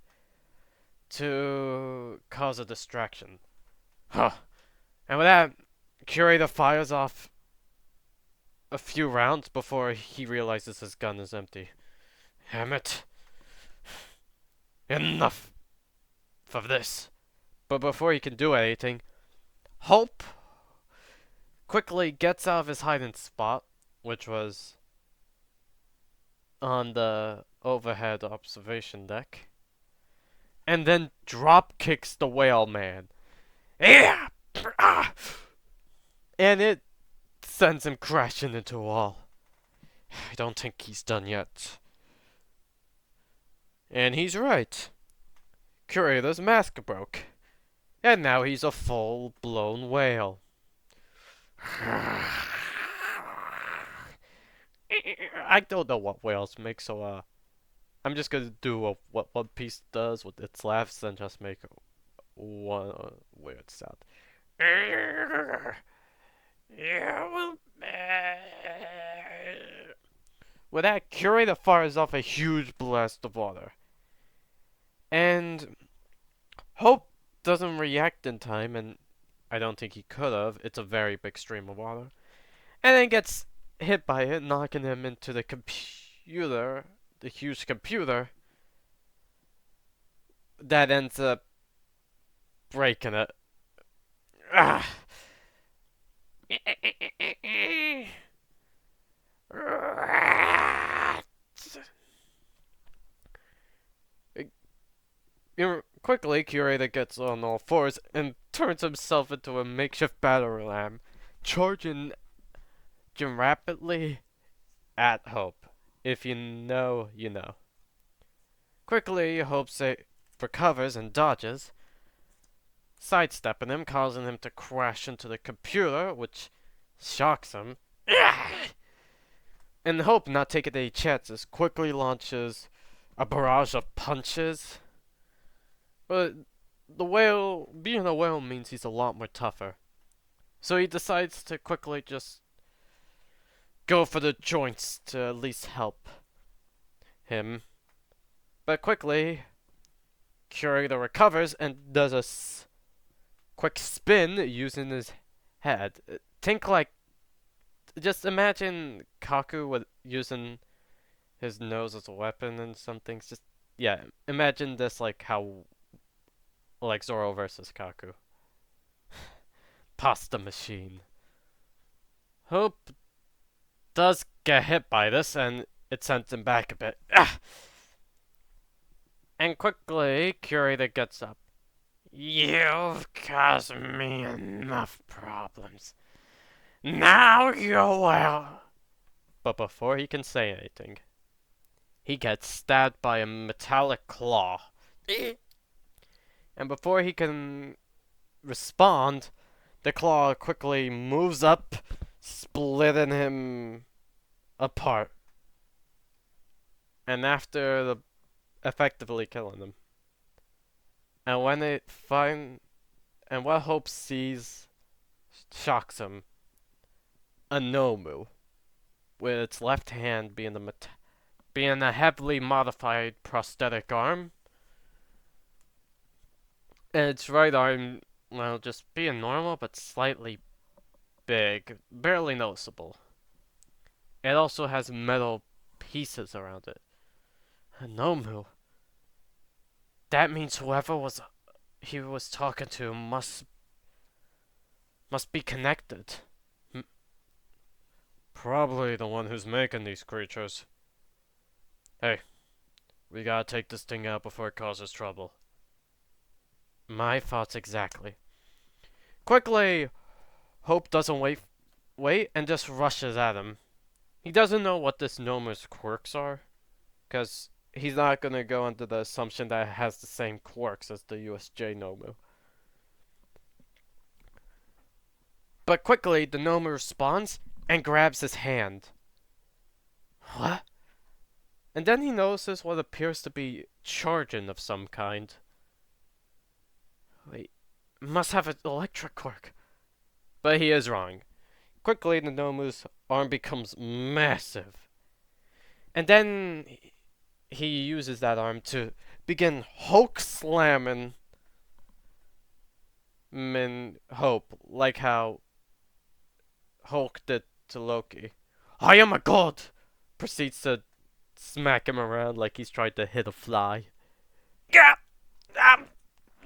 to cause a distraction. Huh. And with that, Curator fires off a few rounds before he realizes his gun is empty. Damn it. Enough of this. But before he can do anything, Hope quickly gets out of his hiding spot, which was on the overhead observation deck, and then drop kicks the whale man. Yeah! And it sends him crashing into a wall. I don't think he's done yet. And he's right. Curator's mask broke. And now he's a full-blown whale. I don't know what whales make, so I'm just gonna do what One Piece does with its laughs and just make one weird sound. With that, Curator fires off a huge blast of water. And Hope doesn't react in time, and I don't think he could have. It's a very big stream of water. And then gets hit by it, knocking him into the computer, the huge computer, that ends up breaking it. Ah. Quickly, Curator gets on all fours and turns himself into a makeshift battle ram, charging rapidly at Hope. If you know, you know. Quickly, Hope recovers and dodges, sidestepping him, causing him to crash into the computer, which shocks him. And Hope, not taking any chances, quickly launches a barrage of punches. But being a whale means he's a lot more tougher. So he decides to quickly just go for the joints to at least help him. But quickly, Curator recovers and does a quick spin using his head. Think like, just imagine Kaku with using his nose as a weapon and some things. Just yeah, imagine this like how like Zoro versus Kaku. Pasta machine. Hope does get hit by this and it sends him back a bit. Ah! And quickly, Curator gets up. You've caused me enough problems. Now you will. But before he can say anything, he gets stabbed by a metallic claw. And before he can respond, the claw quickly moves up, splitting him apart. And after the effectively killing him. And when it and what Hope sees shocks him. A Nomu, with its left hand being a heavily modified prosthetic arm, and its right arm, well, just being normal but slightly big, barely noticeable. It also has metal pieces around it. A Nomu. That means whoever he was talking to must be connected. Probably the one who's making these creatures. Hey, we gotta take this thing out before it causes trouble. My thoughts exactly. Quickly, Hope doesn't wait, and just rushes at him. He doesn't know what this Nomu's quirks are, because he's not gonna go under the assumption that it has the same quirks as the USJ Nomu. But quickly, the Nomu responds and grabs his hand. What? And then he notices what appears to be charging of some kind. Wait, must have an electric quirk. But he is wrong. Quickly, the Nomu's arm becomes massive. And then he uses that arm to begin Hulk slamming Hope, like how Hulk did to Loki. I am a god! Proceeds to smack him around like he's trying to hit a fly. Yeah!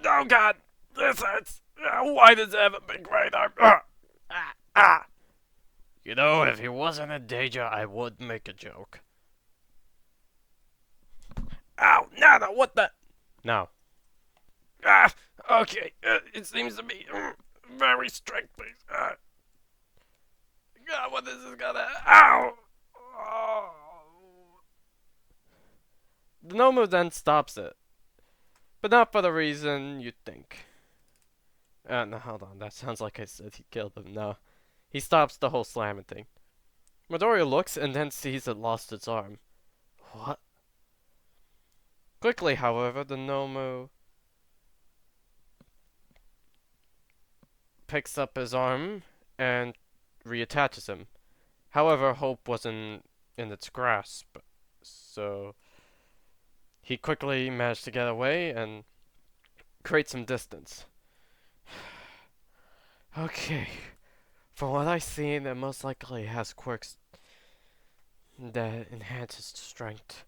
Oh god! This hurts! Why does it have a big right arm? You know, if he wasn't in danger, I would make a joke. Ow! Nana, what the? No. Okay. It seems to be very strict, please. God, what is this gonna? Ow! Oh. The Nomu then stops it, but not for the reason you'd think. No, hold on. That sounds like I said he killed him. No. He stops the whole slamming thing. Midoriya looks and then sees it lost its arm. What? Quickly, however, the Nomu picks up his arm and reattaches him. However, Hope wasn't in its grasp, so he quickly managed to get away and create some distance. Okay. From what I've seen, it most likely has quirks that enhance its strength,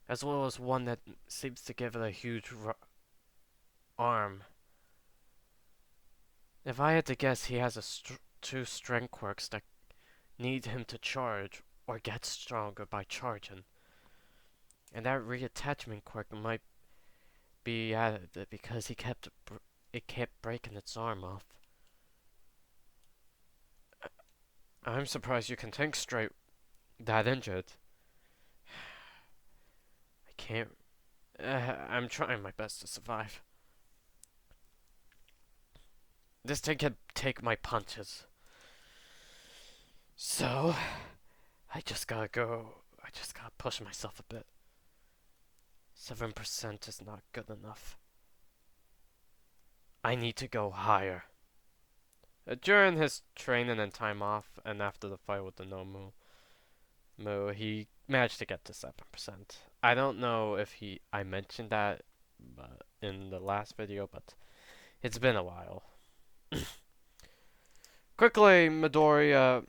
as well as one that seems to give it a huge arm. If I had to guess, he has two strength quirks that need him to charge or get stronger by charging. And that reattachment quirk might be added because it kept breaking its arm off. I'm surprised you can think straight that injured. I can't. I'm trying my best to survive. This thing can take my punches. So, I just gotta push myself a bit. 7% is not good enough. I need to go higher. During his training and time off, and after the fight with the Nomu, he managed to get to 7%. I don't know if I mentioned that in the last video, but it's been a while. Quickly, Midoriya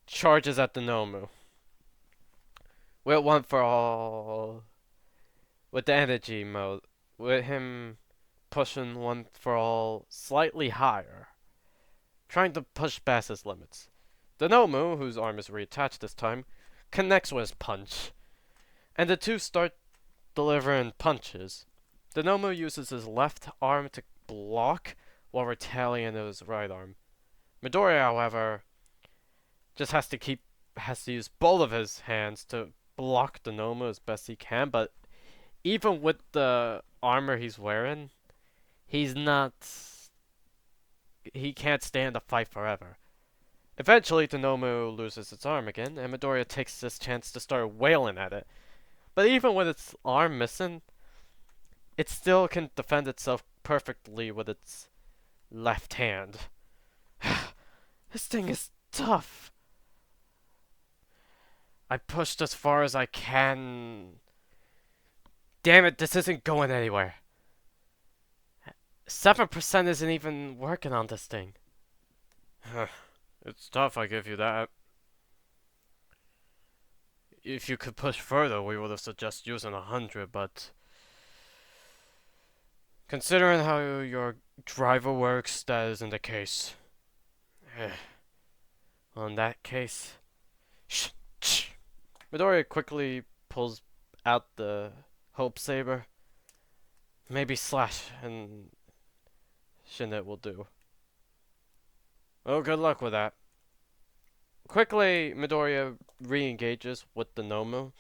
charges at the Nomu with one for all, with the energy mode, with him pushing one for all slightly higher, trying to push past his limits. The Nomu, whose arm is reattached this time, connects with his punch, and the two start delivering punches. The Nomu uses his left arm to block while retaliating with his right arm. Midoriya, however, just has to use both of his hands to block the Nomu as best he can, but even with the armor he's wearing, he's not he can't stand the fight forever. Eventually, the Nomu loses its arm again, and Midoriya takes this chance to start wailing at it. But even with its arm missing, it still can defend itself perfectly with its left hand. This thing is tough. I pushed as far as I can. Damn it, this isn't going anywhere. 7% isn't even working on this thing. It's tough, I give you that. If you could push further, we would have suggested using 100, but considering how your driver works, that isn't the case. Well, in that case, Midoriya quickly pulls out the Hope Saber. Maybe Slash and Shinet will do. Oh, good luck with that. Quickly, Midoriya re-engages with the Nomu.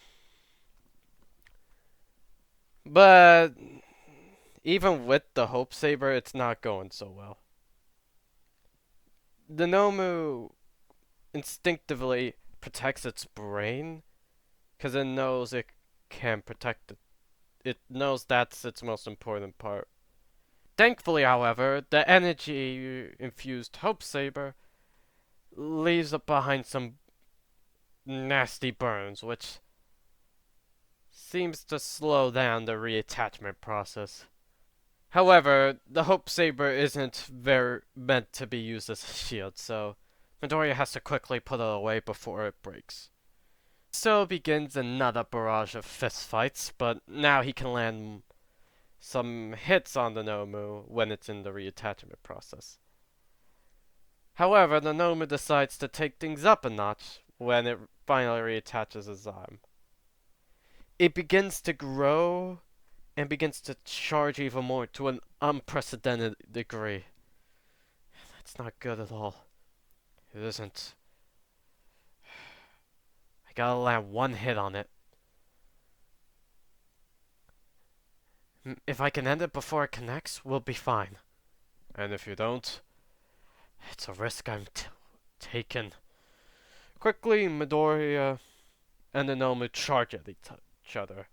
But even with the Hope Saber, it's not going so well. The Nomu instinctively protects its brain because it knows it can protect it. It knows that's its most important part. Thankfully, however, the energy-infused Hope Saber leaves it behind some nasty burns, which seems to slow down the reattachment process. However, the Hope Saber isn't very meant to be used as a shield, so Midoriya has to quickly put it away before it breaks. So begins another barrage of fistfights, but now he can land some hits on the Nomu when it's in the reattachment process. However, the Nomu decides to take things up a notch when it finally reattaches his arm. It begins to grow and begins to charge even more to an unprecedented degree. That's not good at all. It isn't. I gotta land one hit on it. If I can end it before it connects, we'll be fine. And if you don't, it's a risk I'm taking. Quickly, Midoriya and the Nomu charge at each other.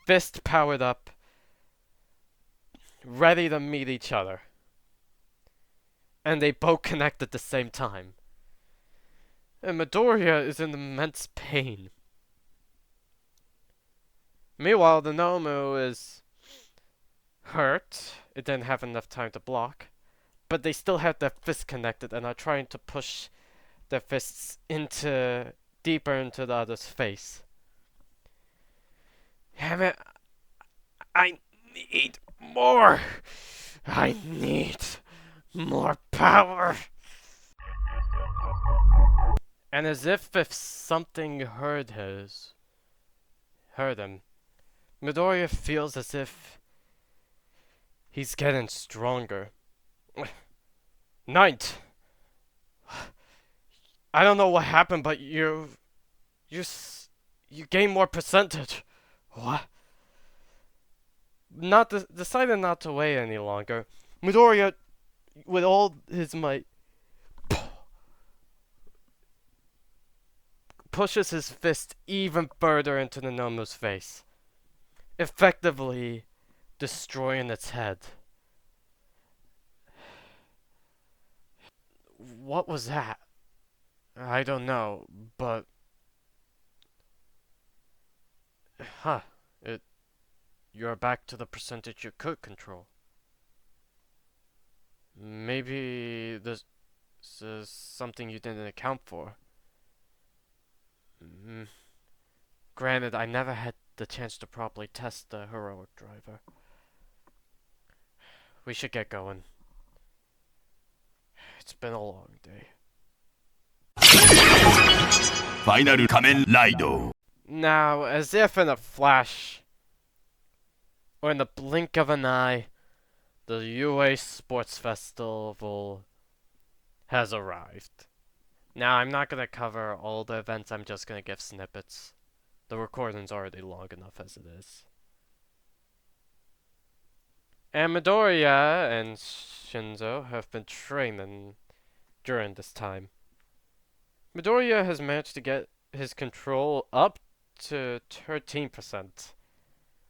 Fist powered up, ready to meet each other. And they both connect at the same time. And Midoriya is in immense pain. Meanwhile, the Nomu is hurt. It didn't have enough time to block. But they still have their fists connected and are trying to push their fists deeper into the other's face. Damn it. I need more. I need more power. And as if something heard him, Midoriya feels as if he's getting stronger. Knight! I don't know what happened, but you gain more percentage. What? Decided not to wait any longer. Midoriya, with all his might, pushes his fist even further into the Nomu's face, effectively destroying its head. What was that? I don't know, but Huh. It. You're back to the percentage you could control. Maybe this is something you didn't account for. Mm. Granted, I never had the chance to properly test the heroic driver. We should get going. It's been a long day. Final Kamen Rider. Now, as if in a flash, or in the blink of an eye, the UA Sports Festival has arrived. Now, I'm not gonna cover all the events, I'm just gonna give snippets. The recording's already long enough as it is. And Midoriya and Shinzo have been training during this time. Midoriya has managed to get his control up to 13%,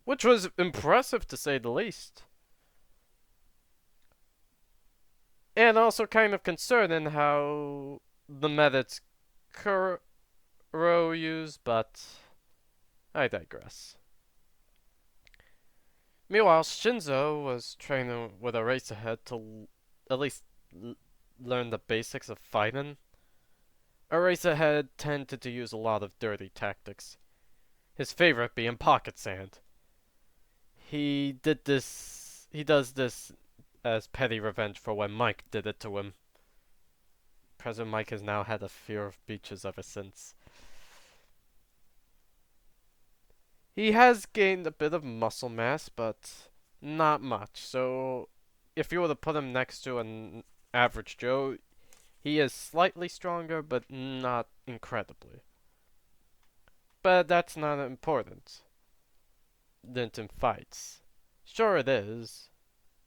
which was impressive to say the least. And also kind of concerning how the methods Kuro used, but I digress. Meanwhile, Shinzo was training with a race ahead to at least learn the basics of fighting. Eraserhead tended to use a lot of dirty tactics, his favorite being pocket sand. He does this as petty revenge for when Mike did it to him. President Mike has now had a fear of beaches ever since. He has gained a bit of muscle mass, but not much. So if you were to put him next to an average Joe, he is slightly stronger, but not incredibly. But that's not important. Than in fights. Sure it is,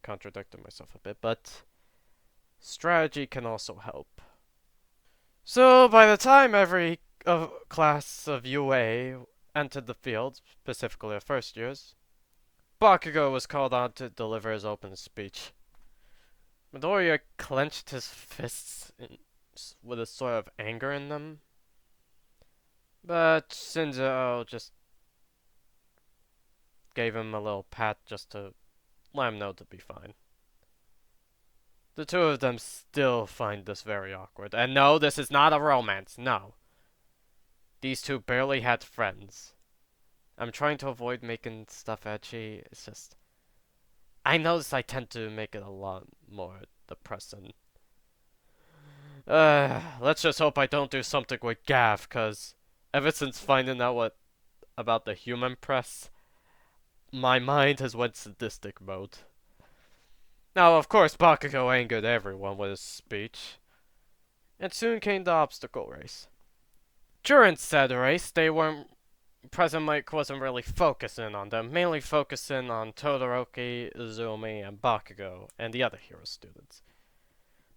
contradicting myself a bit, but strategy can also help. So by the time every class of UA entered the field, specifically the first years, Bakugo was called on to deliver his opening speech. Midoriya clenched his fists with a sort of anger in them, but Shinzo just gave him a little pat just to let him know to be fine. The two of them still find this very awkward. And no, this is not a romance, no. These two barely had friends. I'm trying to avoid making stuff edgy, it's just... I notice I tend to make it a lot more depressing. Let's just hope I don't do something with Gav, cause ever since finding out about the human press, my mind has went sadistic mode. Now, of course, Bakugo angered everyone with his speech, and soon came the obstacle race. During said race, President Mike wasn't really focusing on them, mainly focusing on Todoroki, Izumi, and Bakugo, and the other hero students.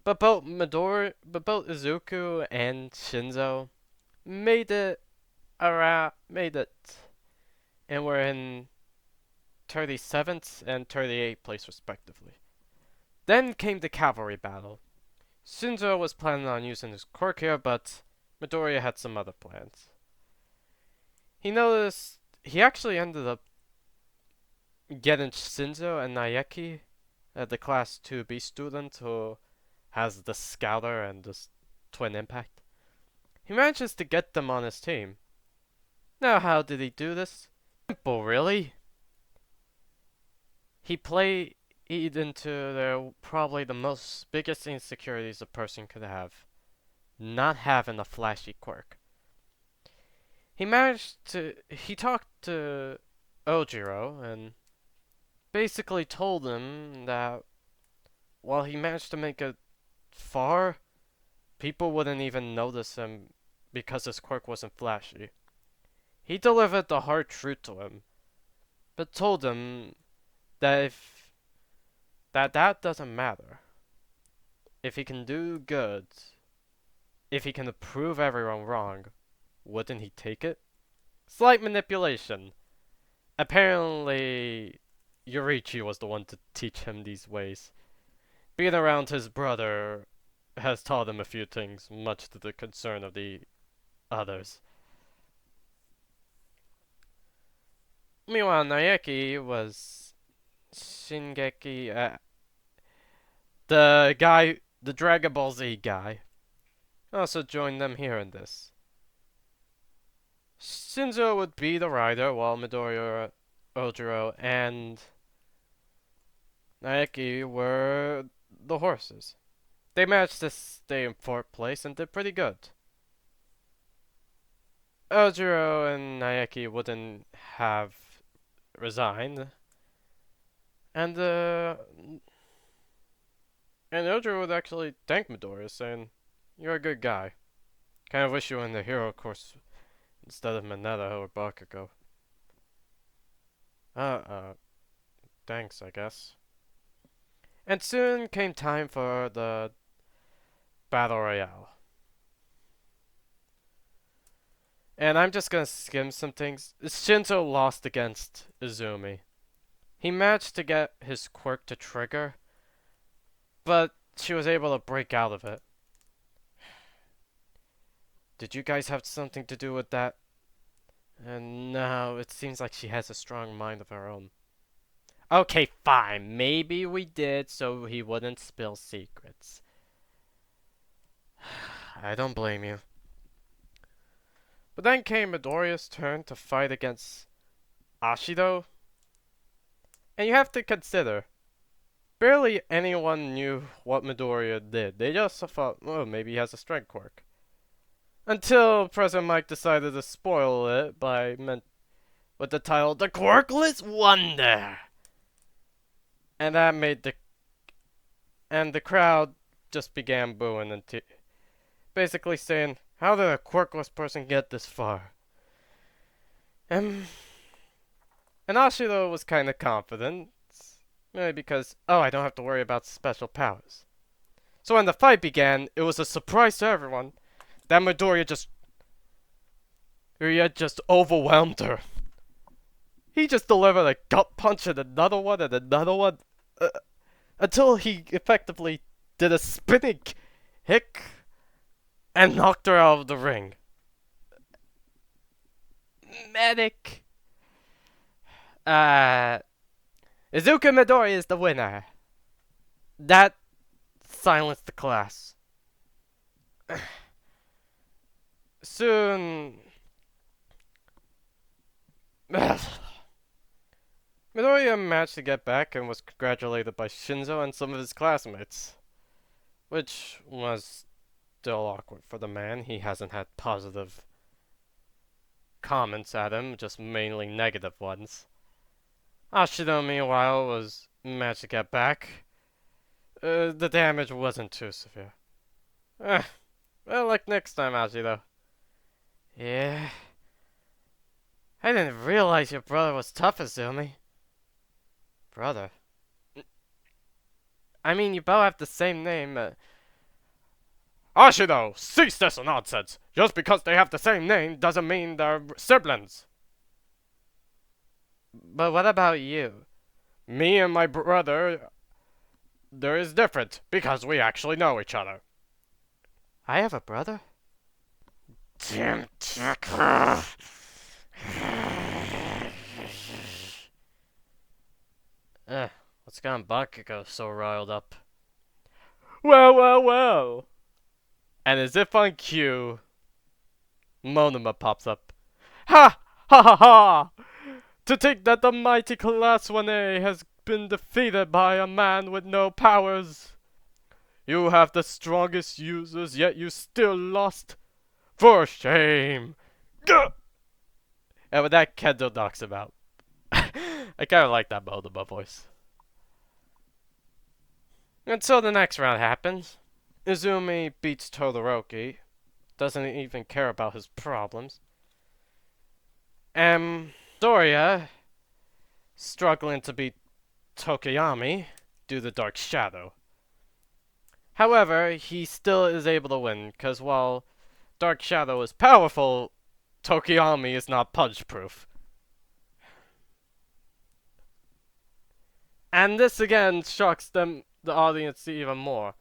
But both Izuku and Shinzo made it and were in 37th and 38th place respectively. Then came the cavalry battle. Shinzo was planning on using his quirk here, but Midoriya had some other plans. He actually ended up getting Shinzo and Naeki, the class 2B student who has the Scouter and the Twin Impact. He manages to get them on his team. Now how did he do this? Simple, really. He played into their probably the most biggest insecurities a person could have. Not having a flashy quirk. He talked to Ojiro and basically told him that while he managed to make it far, people wouldn't even notice him because his quirk wasn't flashy. He delivered the hard truth to him, but told him that that doesn't matter. If he can do good, if he can prove everyone wrong, wouldn't he take it? Slight manipulation. Apparently, Yorichi was the one to teach him these ways. Being around his brother has taught him a few things, much to the concern of the others. Meanwhile, Naeki was Shingeki, the guy, the Dragon Ball Z guy, also joined them here in this. Shinzo would be the rider, while Midoriya, Ojiro, and Naeki were the horses. They managed to stay in fourth place and did pretty good. Ojiro and Naeki wouldn't have resigned, and Ojiro would actually thank Midoriya, saying, "You're a good guy. Kind of wish you were in the hero course instead of Mineta or Bakugo." Uh, uh, thanks, I guess. And soon came time for the Battle Royale. And I'm just gonna skim some things. Shinzo lost against Izumi. He managed to get his quirk to trigger, but she was able to break out of it. Did you guys have something to do with that? And no, it seems like she has a strong mind of her own. Okay, fine. Maybe we did so he wouldn't spill secrets. I don't blame you. But then came Midoriya's turn to fight against Ashido. And you have to consider, barely anyone knew what Midoriya did. They just thought, oh, maybe he has a strength quirk. Until President Mike decided to spoil it with the title, The Quirkless Wonder! And that made the crowd just began booing and basically saying, how did a quirkless person get this far? And Ashido was kind of confident, maybe because, oh, I don't have to worry about special powers. So when the fight began, it was a surprise to everyone that Midoriya just overwhelmed her. He just delivered a gut punch and another one until he effectively did a spinning kick and knocked her out of the ring. Medic. Izuku Midoriya is the winner. That silenced the class. Soon, Midoriya managed to get back and was congratulated by Shinzo and some of his classmates, which was still awkward for the man. He hasn't had positive comments at him, just mainly negative ones. Ashido, meanwhile, managed to get back. The damage wasn't too severe. Well, like next time, Ashido. Yeah. I didn't realize your brother was tough, Izumi. Brother? I mean, you both have the same name. Ashido, cease this nonsense! Just because they have the same name doesn't mean they're siblings. But what about you? Me and my brother, there is different, because we actually know each other. I have a brother? Damn Deku! What's got Bakugo so riled up? Well. And as if on cue, Monoma pops up. Ha! Ha ha ha! To think that the mighty Class 1A has been defeated by a man with no powers. You have the strongest users, yet you still lost. For shame! Gah! And with that, Kendo knocks him out. I kind of like that Monoma voice. And so the next round happens. Izumi beats Todoroki. Doesn't even care about his problems. Doria, struggling to beat Tokiyami due to Dark Shadow. However, he still is able to win, because while Dark Shadow is powerful, Tokiyami is not punch-proof. And this again shocks the audience even more.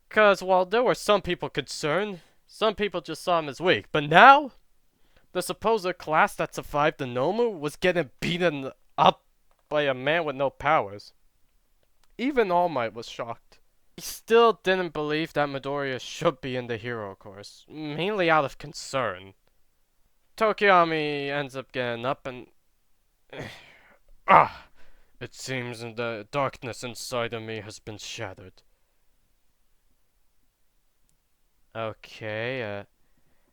Because while there were some people concerned, some people just saw him as weak. But now, The supposed class that survived the Nomu was getting beaten up by a man with no powers. Even All Might was shocked. He still didn't believe that Midoriya should be in the hero course, mainly out of concern. Tokiyami ends up getting up and... Ah! It seems the darkness inside of me has been shattered. Okay,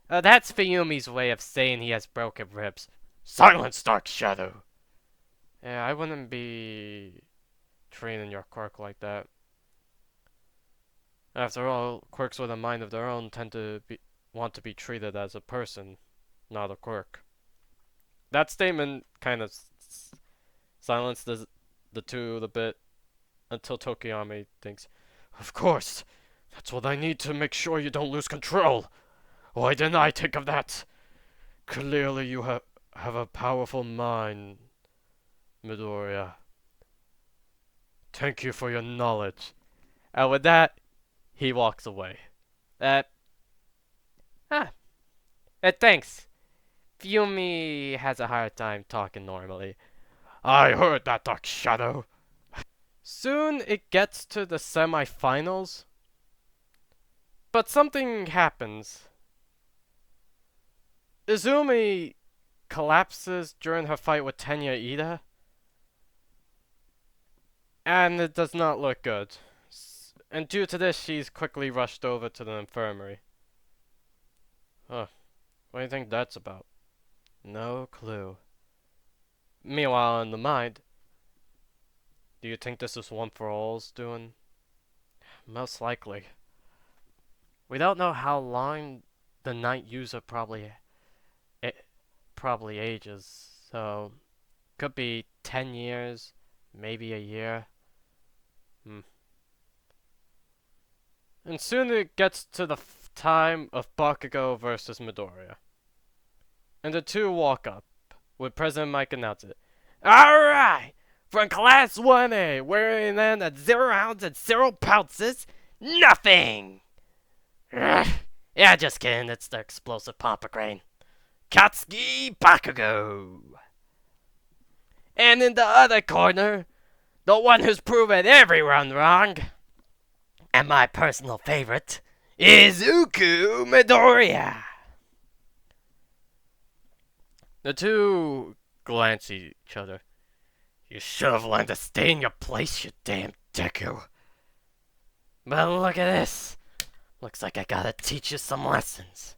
that's Fuyumi's way of saying he has broken ribs. Silence, Dark Shadow! Yeah, I wouldn't be treating your quirk like that. After all, quirks with a mind of their own tend to want to be treated as a person, not a quirk. That statement kind of silenced the two a bit until Tokiyami thinks, of course, that's what I need to make sure you don't lose control. Why didn't I think of that? Clearly you have a powerful mind, Midoriya. Thank you for your knowledge. And with that, he walks away. Uh, ah, thanks. Fumi has a hard time talking normally. I heard that, Dark Shadow. Soon it gets to the semifinals, but something happens. Izumi collapses during her fight with Tenya Ida, and it does not look good. And due to this, she's quickly rushed over to the infirmary. Huh, what do you think that's about? No clue. Meanwhile, in the mind, do you think this is One For All's doing? Most likely. We don't know how long the night user probably ages, so could be 10 years, maybe a year. Hmm. And soon it gets to the time of Bakugo versus Midoriya. And the two walk up, with President Mike announce it. Alright! From Class 1A, weighing in at 0 ounces and 0 pounces, nothing! Yeah, just kidding, it's the explosive pomegranate. Katsuki Bakugo! And in the other corner, the one who's proven everyone wrong, and my personal favorite, is Uku Midoriya. The two glance at each other. You should have learned to stay in your place, you damn Deku. But look at this. Looks like I gotta teach you some lessons.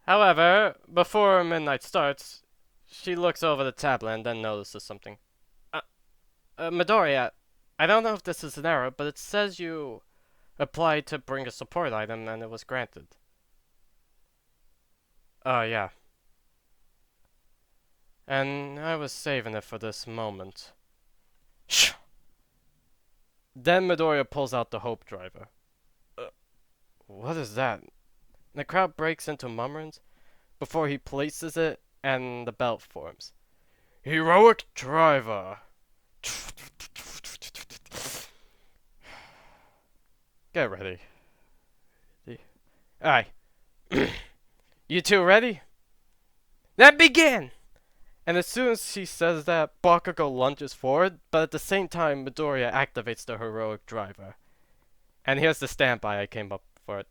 However, before midnight starts, she looks over the tablet and then notices something. Midoriya, I don't know if this is an error, but it says you applied to bring a support item and it was granted. Yeah. And I was saving it for this moment. Shh! Then Midoriya pulls out the Hope Driver. What is that? The crowd breaks into murmurings before he places it and the belt forms. Heroic Driver! Get ready. Alright. You two ready? Then begin! And as soon as she says that, Bakugo lunges forward, but at the same time, Midoriya activates the heroic driver. And here's the standby I came up for it.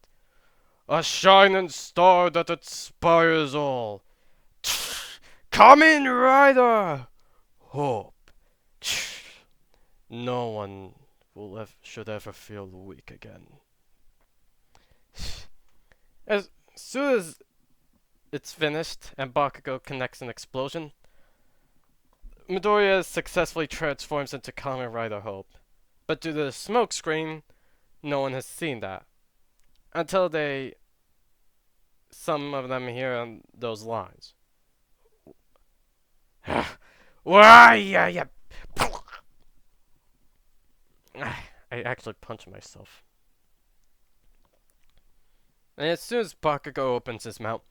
A shining star that inspires all. Kamen Rider! Hope. No one should ever feel weak again. As soon as it's finished and Bakugo connects an explosion, Midoriya successfully transforms into Kamen Rider Hope. But due to the smoke screen, no one has seen that. Until some of them hear those lines. Why you? I actually punched myself. And as soon as Bakugo opens his mouth,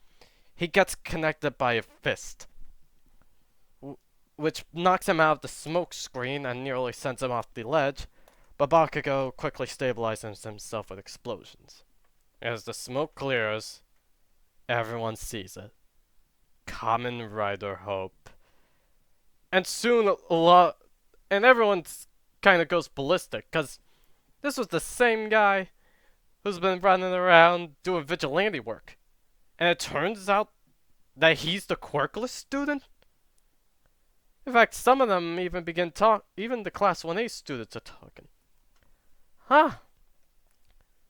he gets connected by a fist, which knocks him out of the smoke screen and nearly sends him off the ledge, but Bakugo quickly stabilizes himself with explosions. As the smoke clears, everyone sees it. Kamen Rider Hope. And soon a lot, and everyone kind of goes ballistic, because this was the same guy who's been running around doing vigilante work. And it turns out that he's the quirkless student? In fact, some of them even begin talk. Even the Class 1A students are talking. Huh?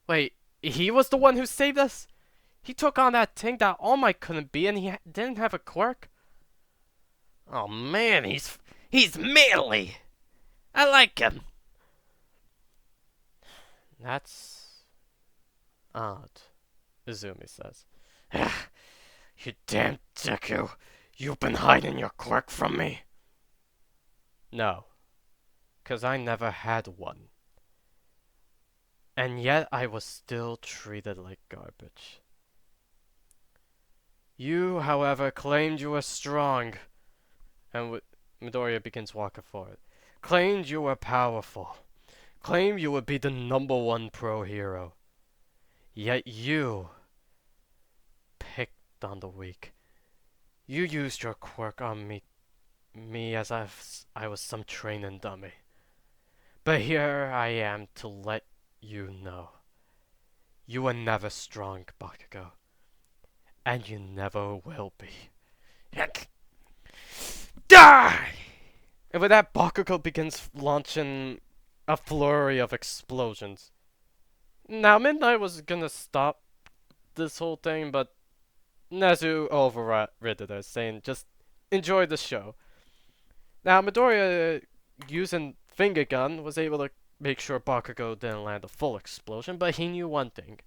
Wait, he was the one who saved us? He took on that thing that All Might couldn't be, and he didn't have a quirk? Oh man, he's manly. I like him. That's odd, Izumi says. You damn Deku. You've been hiding your quirk from me. No, 'cause I never had one. And yet I was still treated like garbage. You, however, claimed you were strong. And Midoriya begins walking forward. Claimed you were powerful. Claimed you would be the #1 pro hero. Yet you picked on the weak. You used your quirk on me as I was some training dummy. But here I am to let you know. You were never strong, Bakugo. And you never will be. Die! And with that, Bakugo begins launching a flurry of explosions. Now, Midnight was gonna stop this whole thing, but Nezu overridden her, saying, just enjoy the show. Now, Midoriya, using finger gun, was able to make sure Bakugo didn't land a full explosion, but he knew one thing.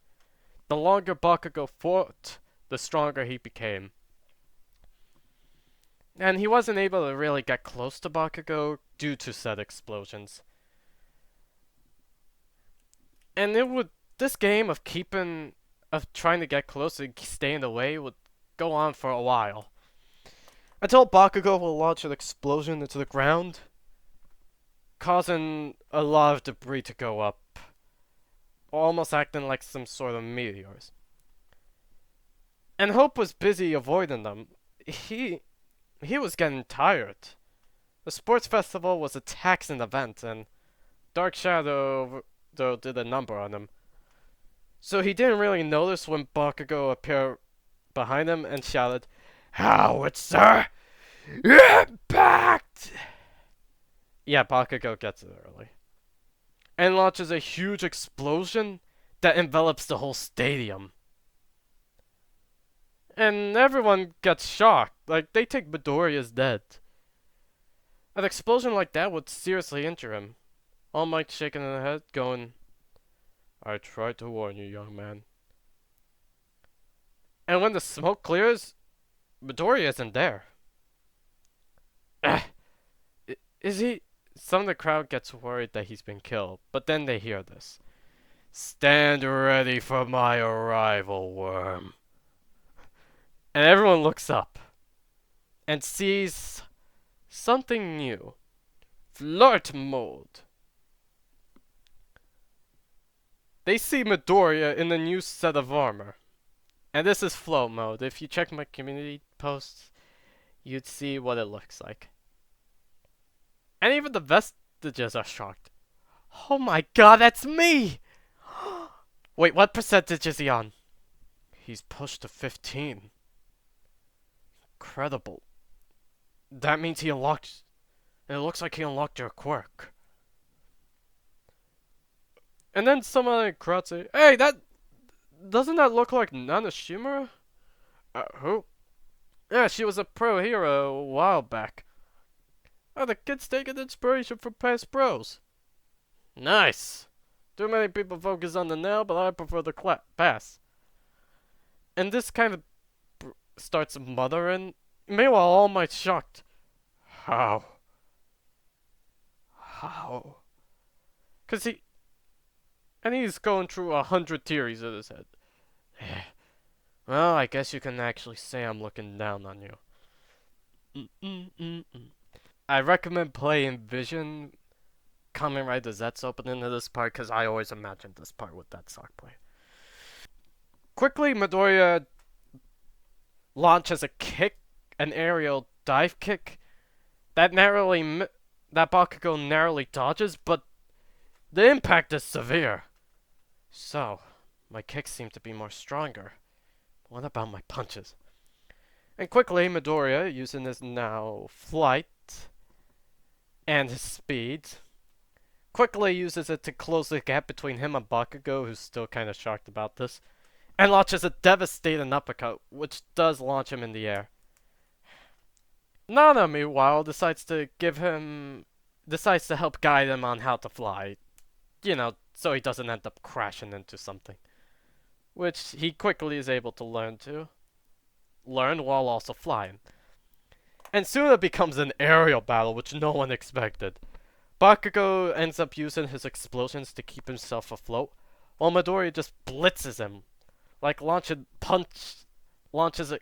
The longer Bakugo fought, the stronger he became. And he wasn't able to really get close to Bakugo due to said explosions. And this game of trying to get close and staying away would go on for a while. Until Bakugo will launch an explosion into the ground, causing a lot of debris to go up, almost acting like some sort of meteors. And Hope was busy avoiding them. He was getting tired. The sports festival was a taxing event, and Dark Shadow though did a number on him. So he didn't really notice when Bakugo appeared behind him and shouted, "Howitzer! Impact!" Yeah, Bakugo gets it early. And launches a huge explosion that envelops the whole stadium. And everyone gets shocked. Like, they think Midoriya is dead. An explosion like that would seriously injure him. All Might shaking her head, going, "I tried to warn you, young man." And when the smoke clears, Midoriya isn't there. Is he? Some of the crowd gets worried that he's been killed, but then they hear this. "Stand ready for my arrival, worm." And everyone looks up and sees something new. Flirt mode. They see Midoriya in the new set of armor. And this is float mode. If you check my community posts, you'd see what it looks like. And even the vestiges are shocked. Oh my god, that's me! Wait, what percentage is he on? He's pushed to 15. Incredible. That means he unlocked... It looks like he unlocked your quirk. And then someone in the crowd say, "Hey, doesn't that look like Nana Shimura?" Who? Yeah, she was a pro hero a while back. Oh, the kid's taking inspiration from past pros. Nice. Too many people focus on the now, but I prefer the pass. And this kind of starts muttering. Meanwhile, All Might's shocked. How? How? Cause he's going through 100 theories in his head. Well, I guess you can actually say I'm looking down on you. I recommend playing Vision, Kamen Rider Z's opening to this part, because I always imagined this part with that sock play. Quickly, Midoriya launches a kick, an aerial dive kick that that Bakugo narrowly dodges, but the impact is severe. So, my kicks seem to be more stronger. What about my punches? And quickly, Midoriya, using his now flight and his speed, quickly uses it to close the gap between him and Bakugo, who's still kind of shocked about this, and launches a devastating uppercut, which does launch him in the air. Nana, meanwhile, decides to help guide him on how to fly, so he doesn't end up crashing into something, which he quickly is able to learn while also flying. And soon it becomes an aerial battle, which no one expected. Bakugo ends up using his explosions to keep himself afloat, while Midoriya just blitzes him, like launches a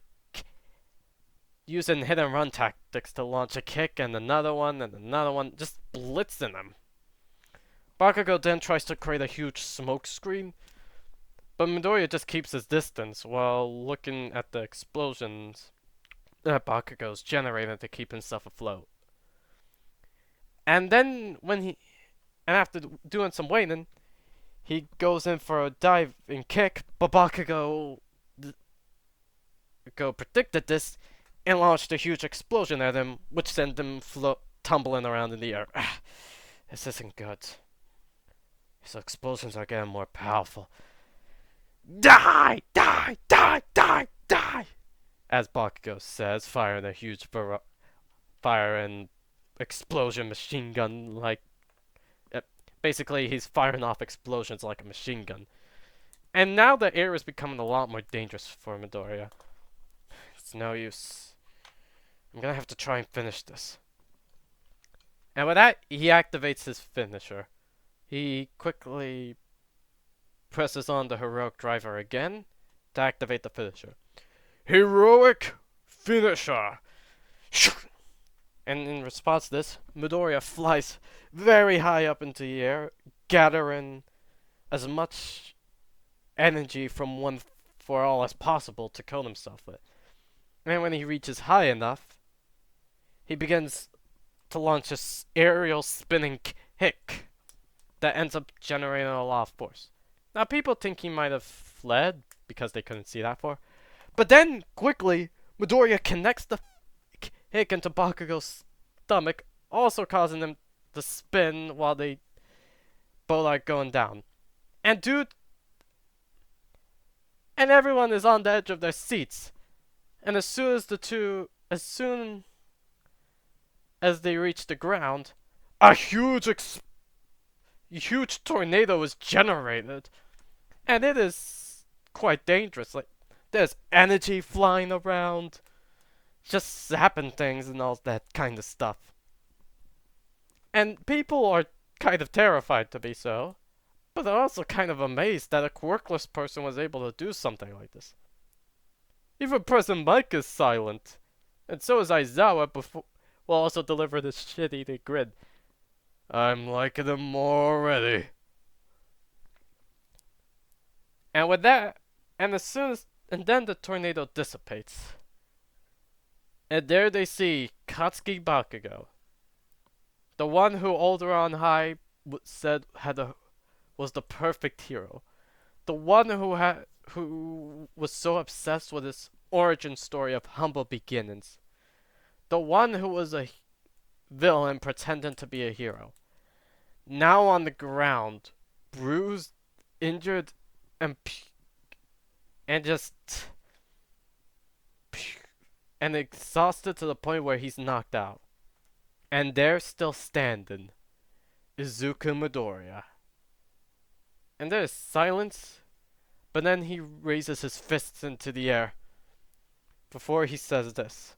using hit and run tactics to launch a kick and another one, just blitzing him. Bakugo then tries to create a huge smoke screen, but Midoriya just keeps his distance while looking at the explosions that Bakugo's generating to keep himself afloat. And then after doing some waiting, he goes in for a dive and kick, but Bakugo predicted this and launched a huge explosion at him, which sent him tumbling around in the air. This isn't good. His explosions are getting more powerful. Die! Die! Die! Die! Die! As Bakugo says, firing a huge fire and explosion machine gun like. Basically, he's firing off explosions like a machine gun. And now the air is becoming a lot more dangerous for Midoriya. It's no use. I'm gonna have to try and finish this. And with that, he activates his finisher. He quickly presses on the heroic driver again to activate the finisher. Heroic finisher! And in response to this, Midoriya flies very high up into the air, gathering as much energy from one for all as possible to coat himself with. And when he reaches high enough, he begins to launch a aerial spinning kick that ends up generating a lot of force. Now, people think he might have fled because they couldn't see that far. But then, quickly, Midoriya connects the kick into Bakugo's stomach, also causing him to spin while they both are going down. And everyone is on the edge of their seats. And as soon as they reach the ground, a huge tornado is generated, and it is quite dangerous. Like, there's energy flying around, just zapping things and all that kind of stuff. And people are kind of terrified to be so, but they're also kind of amazed that a quirkless person was able to do something like this. Even President Mike is silent, and so is Aizawa will also deliver this shit-eating grin. I'm liking them more already. And with that, and then the tornado dissipates. And there they see Katsuki Bakugo, the one who Older on High said was the perfect hero, the one who was so obsessed with his origin story of humble beginnings, the one who was a villain pretending to be a hero. Now on the ground, bruised, injured, and exhausted to the point where he's knocked out. And there, still standing, is Izuku Midoriya. And there is silence, but then he raises his fists into the air before he says this.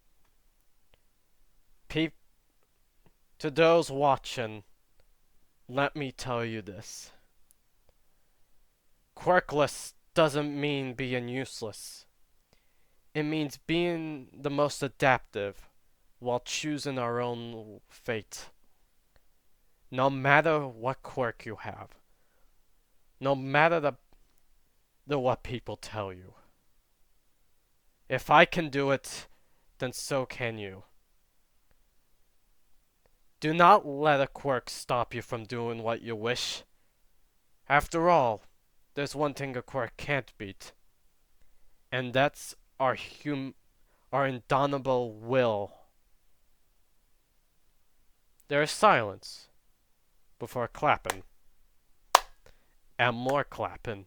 To those watching, let me tell you this. Quirkless doesn't mean being useless. It means being the most adaptive while choosing our own fate. No matter what quirk you have. No matter what people tell you. If I can do it, then so can you. Do not let a quirk stop you from doing what you wish. After all, there's one thing a quirk can't beat, and that's our indomitable will. There is silence before clapping, and more clapping.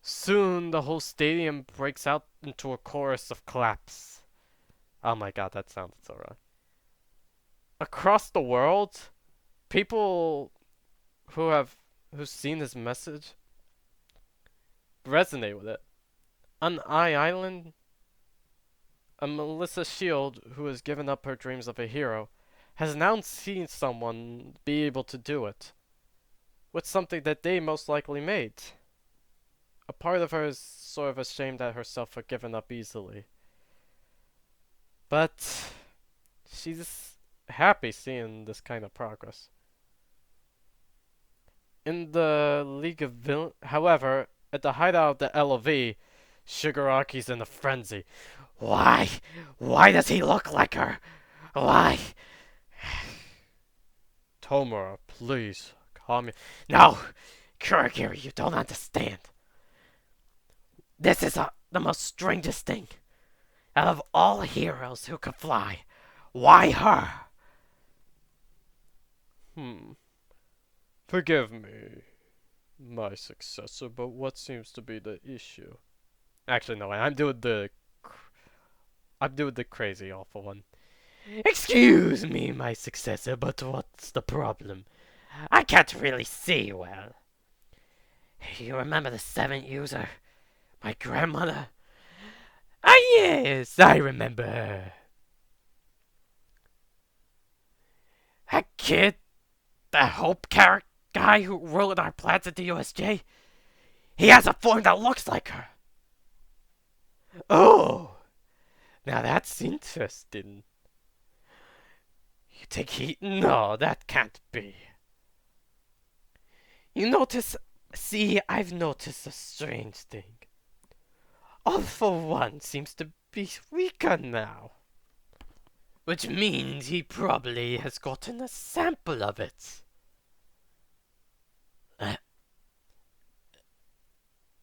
Soon the whole stadium breaks out into a chorus of claps. Oh my god, that sounded so wrong. Across the world, people who've seen his message resonate with it. On Island, a Melissa Shield who has given up her dreams of a hero has now seen someone be able to do it with something that they most likely made. A part of her is sort of ashamed at herself for giving up easily. But she's happy seeing this kind of progress. In the League of Villains, however, at the hideout of the LOV, Shigaraki's in a frenzy. Why? Why does he look like her? Why? Tomura, please, calm me. No! Kuragiri, you don't understand. This is the most strangest thing. Out of all heroes who could fly, why her? Forgive me, my successor, but what seems to be the issue? Actually, no, I'm doing the crazy awful one. Excuse me, my successor, but what's the problem? I can't really see well. You remember the seventh user? My grandmother? Ah, yes, I remember her. That kid? The Hope guy who ruled our plants at the USJ? He has a form that looks like her. Oh, now that's interesting. You think he... No, that can't be. You notice... See, I've noticed a strange thing. All for One seems to be weaker now. Which means he probably has gotten a sample of it.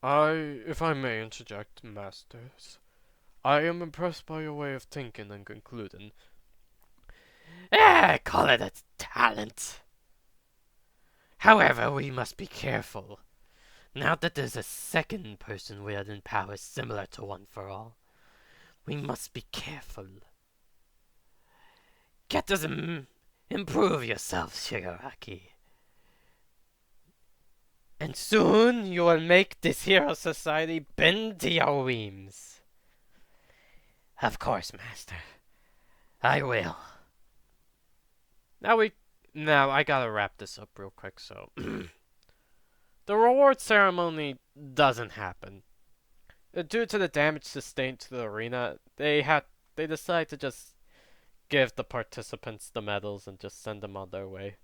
If I may interject, Masters, I am impressed by your way of thinking and concluding. Call it a talent. However, we must be careful. Now that there's a second person wielding powers similar to One for All, we must be careful. Get to improve yourself, Shigaraki. And soon you will make this hero society bend to your whims. Of course, Master. I will. Now I gotta wrap this up real quick, so... The reward ceremony doesn't happen. Due to the damage sustained to the arena, they decide to just give the participants the medals and just send them on their way.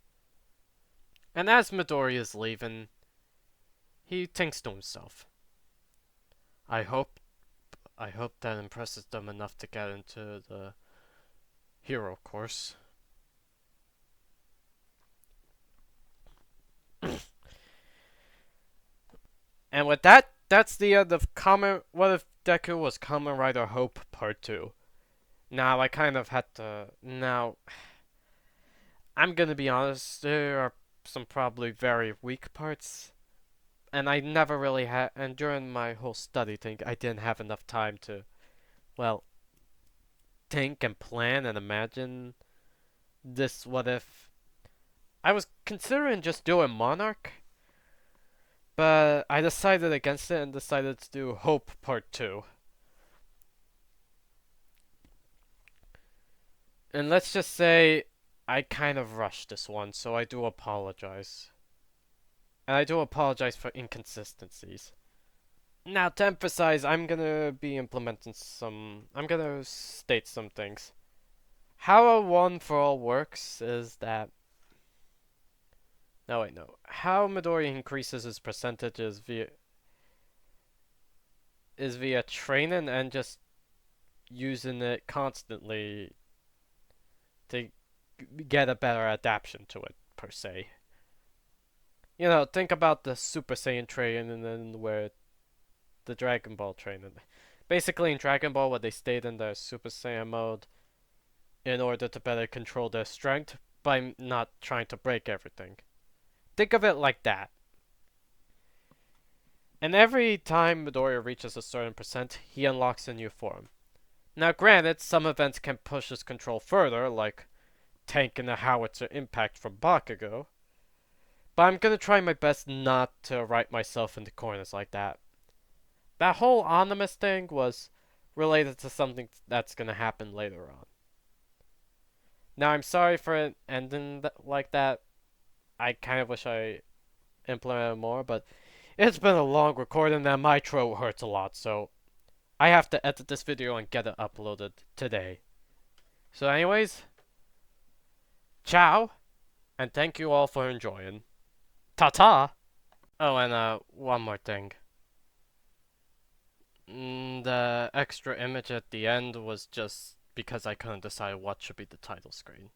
And as Midori is leaving, he thinks to himself, I hope that impresses them enough to get into the hero course. And with that, that's the end of What If Deku Was Kamen Rider Hope Part 2. Now, I kind of had to... Now, I'm gonna be honest, there are some probably very weak parts. And I never really had... And during my whole study thing, I didn't have enough time to, well, think and plan and imagine this What If. I was considering just doing Monarch, but I decided against it and decided to do Hope Part 2. And let's just say I kind of rushed this one, so I do apologize. And I do apologize for inconsistencies. Now, to emphasize, I'm gonna be implementing I'm gonna state some things. How a One for All works is that... No, wait, no. How Midori increases his percentages via training and just using it constantly to get a better adaptation to it, per se. You know, think about the Super Saiyan train and then where the Dragon Ball train. Basically, in Dragon Ball, where they stayed in their Super Saiyan mode in order to better control their strength by not trying to break everything. Think of it like that. And every time Midoriya reaches a certain percent, he unlocks a new form. Now, granted, some events can push his control further, like tank and a howitzer impact from Bakugo, but I'm gonna try my best not to write myself into corners like that. That whole Animus thing was related to something that's gonna happen later on. Now, I'm sorry for it ending like that. I kind of wish I implemented more, but it's been a long recording and my throat hurts a lot, so I have to edit this video and get it uploaded today. So anyways, ciao, and thank you all for enjoying. Ta-ta! Oh, and one more thing. The extra image at the end was just because I couldn't decide what should be the title screen.